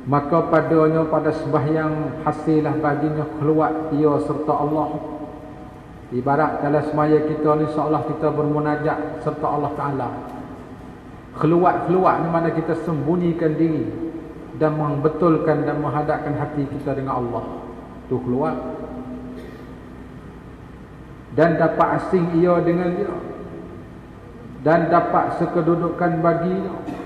Speaker 1: Maka padanya pada sembahyang hasillah baginya keluar ia serta Allah. Ibarat dalam semaya kita ni seolah kita bermunajat serta Allah Ta'ala. Keluar ni mana kita sembunyikan diri dan membetulkan dan menghadapkan hati kita dengan Allah. Tu keluar. Dan dapat asing ia dengan dia. Dan dapat sekedudukan baginya.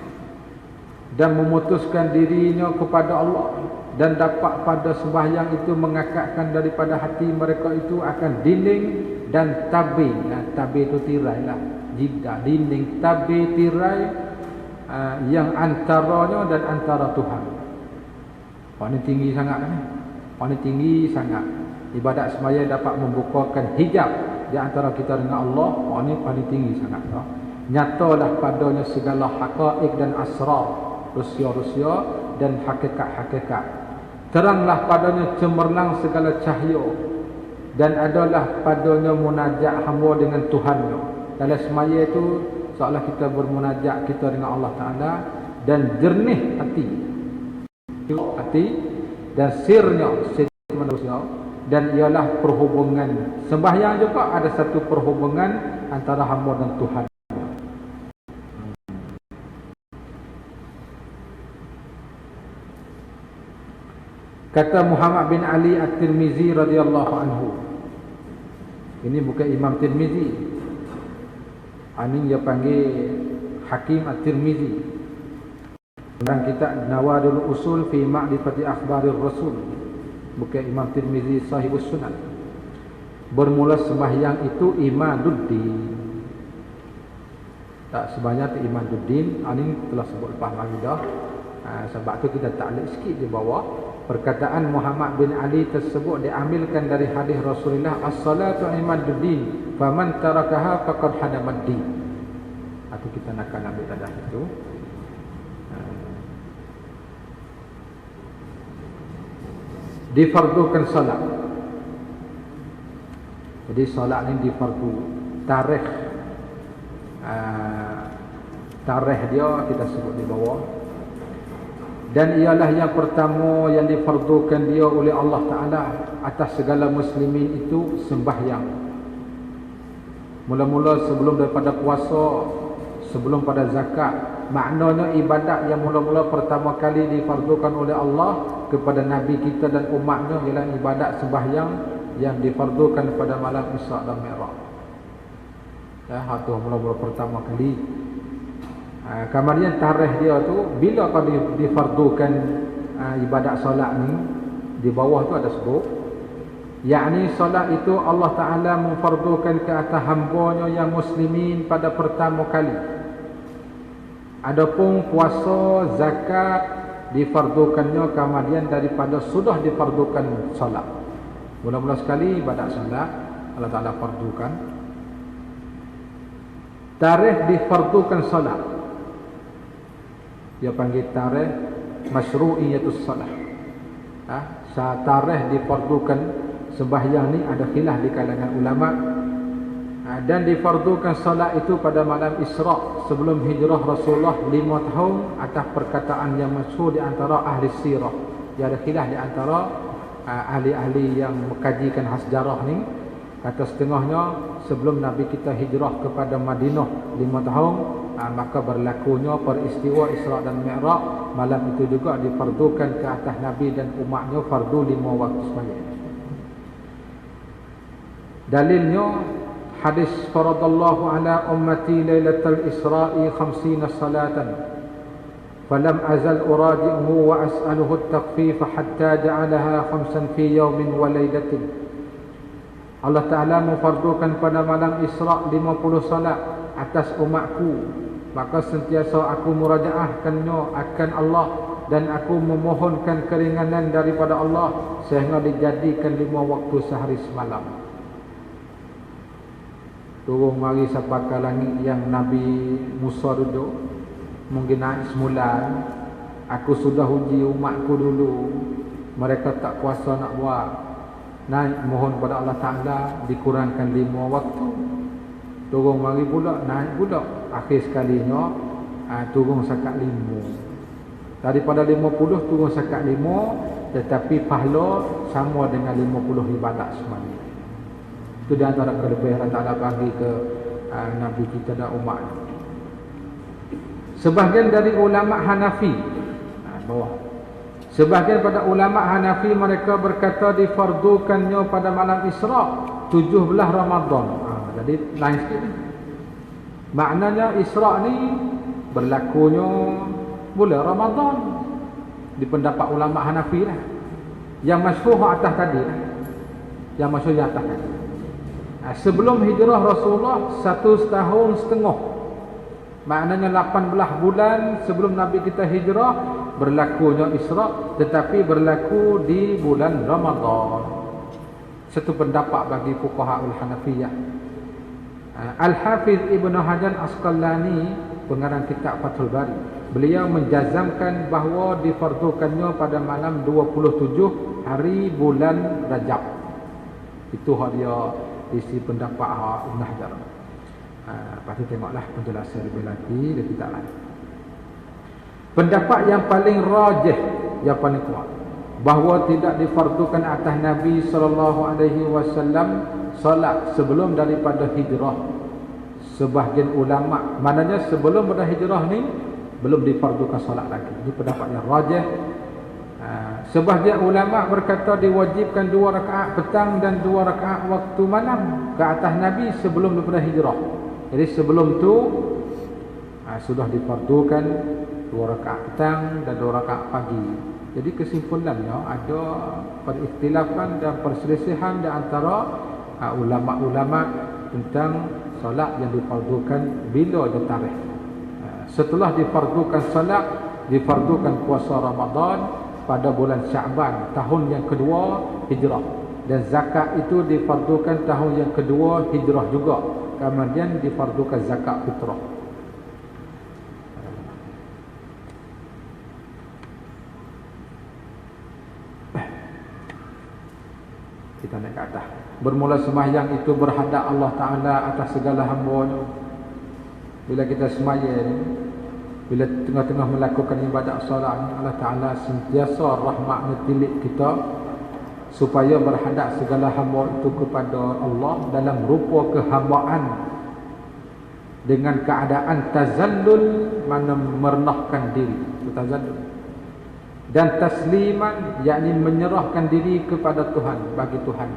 Speaker 1: Dan memutuskan dirinya kepada Allah. Dan dapat pada sembahyang itu mengakakkan daripada hati mereka itu akan dinding dan tabir. Tabir itu tirai lah. Jida, dinding, tabir, tirai yang antaranya dan antara Tuhan. Ini tinggi sangat kan? Ini tinggi sangat. Ibadat semaya dapat membukakan hijab di antara kita dengan Allah. Ini paling tinggi sangat. Nyatalah padanya segala haqa'iq dan asrar. Rusia-rusia dan hakikat-hakikat. Teranglah padanya cemerlang segala cahaya. Dan adalah padanya munajat hamba dengan Tuhannya. Dalam semaya itu seolah kita bermunajat kita dengan Allah Ta'ala. Dan jernih hati dan sirnya manusia. Dan ialah perhubungan. Sembahyang juga ada satu perhubungan antara hamba dan Tuhan. Kata Muhammad bin Ali At-Tirmizi radhiyallahu anhu. Ini bukan Imam Tirmizi. Ini dia panggil Hakim At-Tirmizi. Dalam kitab Nawadul Usul fi Ma'rifati Akhbarir Rasul. Bukan Imam Tirmizi Sahihus Sunan. Bermula sembahyang itu Imaduddin. Tak sebanyak Imaduddin. Ini telah sebut lepas lagi dah. Sebab tu kita ta'liq sikit di bawah. Perkataan Muhammad bin Ali tersebut diambilkan dari hadis Rasulullah, as-salatu imaduddin, faman tarakaha faqad hadamad din. Atau kita nak ambil tadah itu. Difardukan salat. Jadi salat ini difardu. Tarikh Tarikh dia kita sebut di bawah. Dan ialah yang pertama yang difardukan dia oleh Allah Ta'ala atas segala muslimin itu sembahyang. Mula-mula sebelum daripada puasa, sebelum pada zakat. Maknanya ibadat yang mula-mula pertama kali difardukan oleh Allah kepada Nabi kita dan umatnya ialah ibadat sembahyang yang difardukan pada malam Isra' dan Mi'raj. Ya, itu mula-mula pertama kali. Kemudian tarikh dia tu bila kau difardukan ibadat solat ni, di bawah tu ada sebut, yakni solat itu Allah Ta'ala memfardukan ke atas hamba-Nya yang muslimin pada pertama kali. Adapun puasa, zakat difardukannya kemudian daripada sudah difardukan solat. Mula-mula sekali ibadat solat Allah Ta'ala fardukan. Tarikh difardukan solat, dia panggil tarikh masyru'iyatus salah. Tarikh difardukan sembahyang ni ada khilaf di kalangan ulama. Dan difardukan salat itu pada malam Isra' sebelum hijrah Rasulullah 5 tahun atas perkataan yang masyhur di antara ahli sirah. Dia ada khilaf di antara ahli-ahli yang mengkajikan sejarah ni. Kata setengahnya sebelum Nabi kita hijrah kepada Madinah 5 tahun, maka berlakunya peristiwa Isra' dan Mi'raj. Malam itu juga difardukan ke atas Nabi dan umatnya fardu 5 waktu sembahyang. Dalilnya hadis faradallahu ala ummati lailatul Isra'i 50 salatan falam azal uraji'uhu wa as'aluhu at-takhfif hatta ja'alaha 5 fi yawmin wa lailatin. Allah Ta'ala memfardukan pada malam Isra' 50 salat atas umatku, maka sentiasa aku murajaahkannya akan Allah dan aku memohonkan keringanan daripada Allah sehingga dijadikan 5 waktu sehari semalam. Turun mari sampai ke langit yang Nabi Musa duduk, mungkin naik semula. Aku sudah uji umatku dulu, mereka tak kuasa nak buat. Naik mohon pada Allah Ta'ala dikurangkan 5 waktu. Turun mari pula, naik pula. Akhir sekalinya turun sekat 5. Daripada 50 turun sekat 5, tetapi pahala sama dengan 50 ibadat semuanya. Itu di antara kelebihan Allah Ta'ala bagi ke Nabi kita dan umat. Sebahagian dari ulama Hanafi, bawah, sebahagian pada ulama Hanafi mereka berkata difardukannya pada malam Isra' 17 Ramadan. Jadi lain sikit ni. Maknanya Isra' ni berlakunya bulan Ramadan di pendapat ulama Hanafi lah. Yang masyhur atas tadi lah. Yang masyhur yang atas tadi. Sebelum hijrah Rasulullah 1,5 tahun. Maknanya 18 bulan sebelum Nabi kita hijrah berlakunya Isra', tetapi berlaku di bulan Ramadan. Satu pendapat bagi fuqaha'ul Hanafiyah. Al-Hafiz Ibn Hajar Asqalani, pengarang kitab Fathul Bari, beliau menjazamkan bahawa difardukannya pada malam 27 hari bulan Rajab. Itu dia isi pendapat Ibn Hajar. Lepas tu tengoklah penjelasan lebih lagi dia kitab lain. Pendapat yang paling rajih, yang paling kuat, bahawa tidak difardukan atas Nabi SAW salat sebelum daripada hijrah. Sebahagian ulama, maknanya sebelum pada hijrah ni belum difardukan salat lagi. Ini pendapat yang rajih. Sebahagian ulama berkata diwajibkan 2 rakaat petang dan 2 rakaat waktu malam ke atas Nabi sebelum daripada hijrah. Jadi sebelum tu sudah difardukan 2 rakaat petang dan 2 rakaat pagi. Jadi kesimpulannya ada perikhtilafan dan perselisihan di antara ulama-ulama tentang solat yang difardukan bila dia tarikh. Setelah difardukan solat, difardukan puasa Ramadan pada bulan Sya'ban tahun yang kedua hijrah, dan zakat itu difardukan tahun yang kedua hijrah juga. Kemudian difardukan zakat fitrah. Kita naik ke atas. Bermula sembahyang itu berhadap Allah Ta'ala atas segala hamba-Nya. Bila kita sembahyang, Bila tengah-tengah melakukan ibadat solat ni, Allah Ta'ala sentiasa rahmat metilik kita supaya berhadap segala hamba itu kepada Allah dalam rupa kehambaan dengan keadaan tazallul, mana merendahkan diri, tazallul, dan tasliman, yakni menyerahkan diri kepada Tuhan, bagi Tuhan,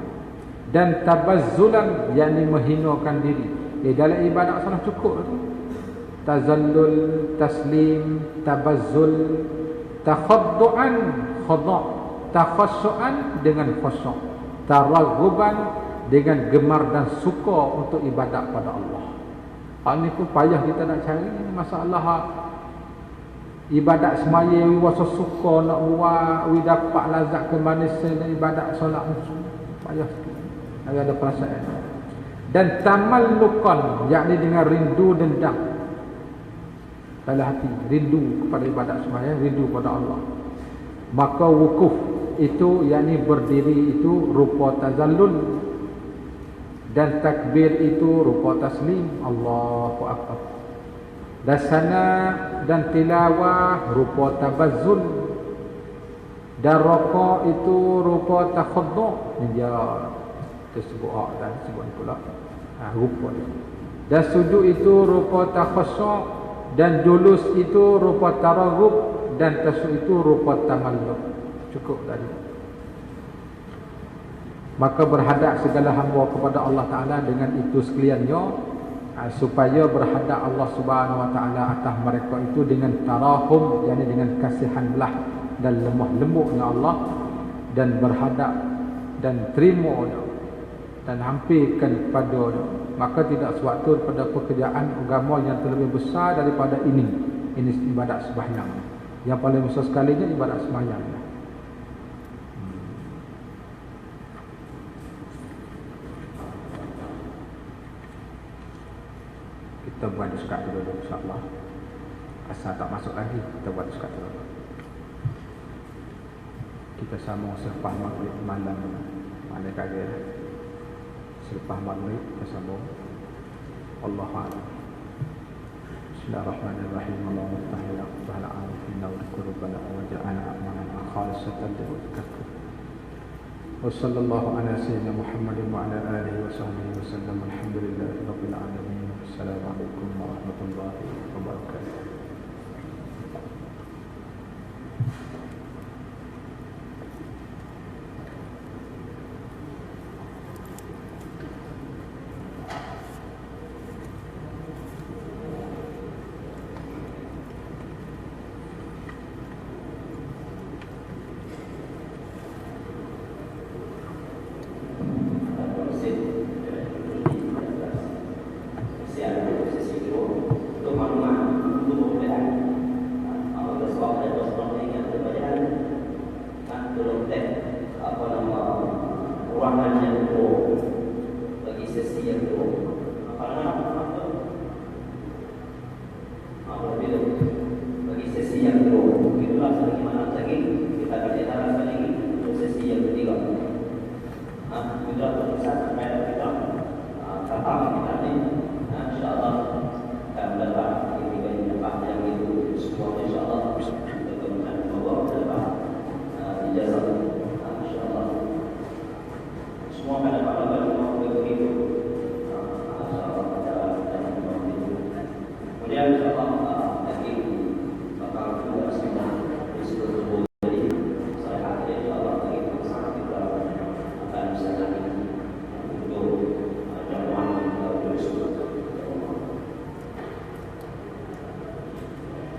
Speaker 1: dan tabazzulan, yakni menghinakan diri. Dalam ibadat salah cukup tu. Tazallul, taslim, tabazzul, takhaddu'an, khada', takhassu'an dengan khusyuk, taraghuban dengan gemar dan suka untuk ibadat pada Allah. Ini pun payah kita nak cari. Masalah ibadat semaya wasa suka nak buat, dapat lazat kemanisan dan ibadat solat payah sikit. Ada perasaan. Dan tamallukan, yakni dengan rindu dendam dalam hati, rindu kepada ibadat semaya, rindu pada Allah. Maka wukuf itu, yakni berdiri itu rupa tazallul, dan takbir itu rupa taslim, Allahu Akbar. Dan sana dan tilawah rupa tabazzul, dan rakaat itu rupa takhaddu'. Ini dia tersebut dan sebut pula rupa dia. Dan sujud itu rupa takhassu', dan julus itu rupa taraghub, dan tasuk itu rupa tamalluk. Cukup tadi. Maka berhadap segala hamba kepada Allah Ta'ala dengan itu sekaliannya, supaya berhadap Allah Subhanahu Wa Ta'ala atas mereka itu dengan tarahum, yakni dengan kasihan belah dan lemah lembutnya Allah, dan berhadap dan terima dan hampirkan kepada. Maka tidak suatu pada pekerjaan agama yang terlebih besar daripada ini ibadat sembahyang. Yang paling besar sekalinya ibadat sembahyang. Kita buat sekat dulu insya-Allah. Asal tak masuk lagi, kita buat sekat dulu. Kita sambung selepas maghrib malam. Mana kaya selepas maghrib kita sambung. Allahu a'lam. Bismillahirrahmanirrahim. Allahumma tahil aqbal a'afina wa qurubana wa ja'alna a'malana khalisatan liwajhika. Wa sallallahu ala sayyidina Muhammadin wa ala alihi wa sahbihi wa sallam. Alhamdulillahi rabbil alamin. Assalamualaikum warahmatullahi wabarakatuh.
Speaker 2: Ruangan yang bagi sesi yang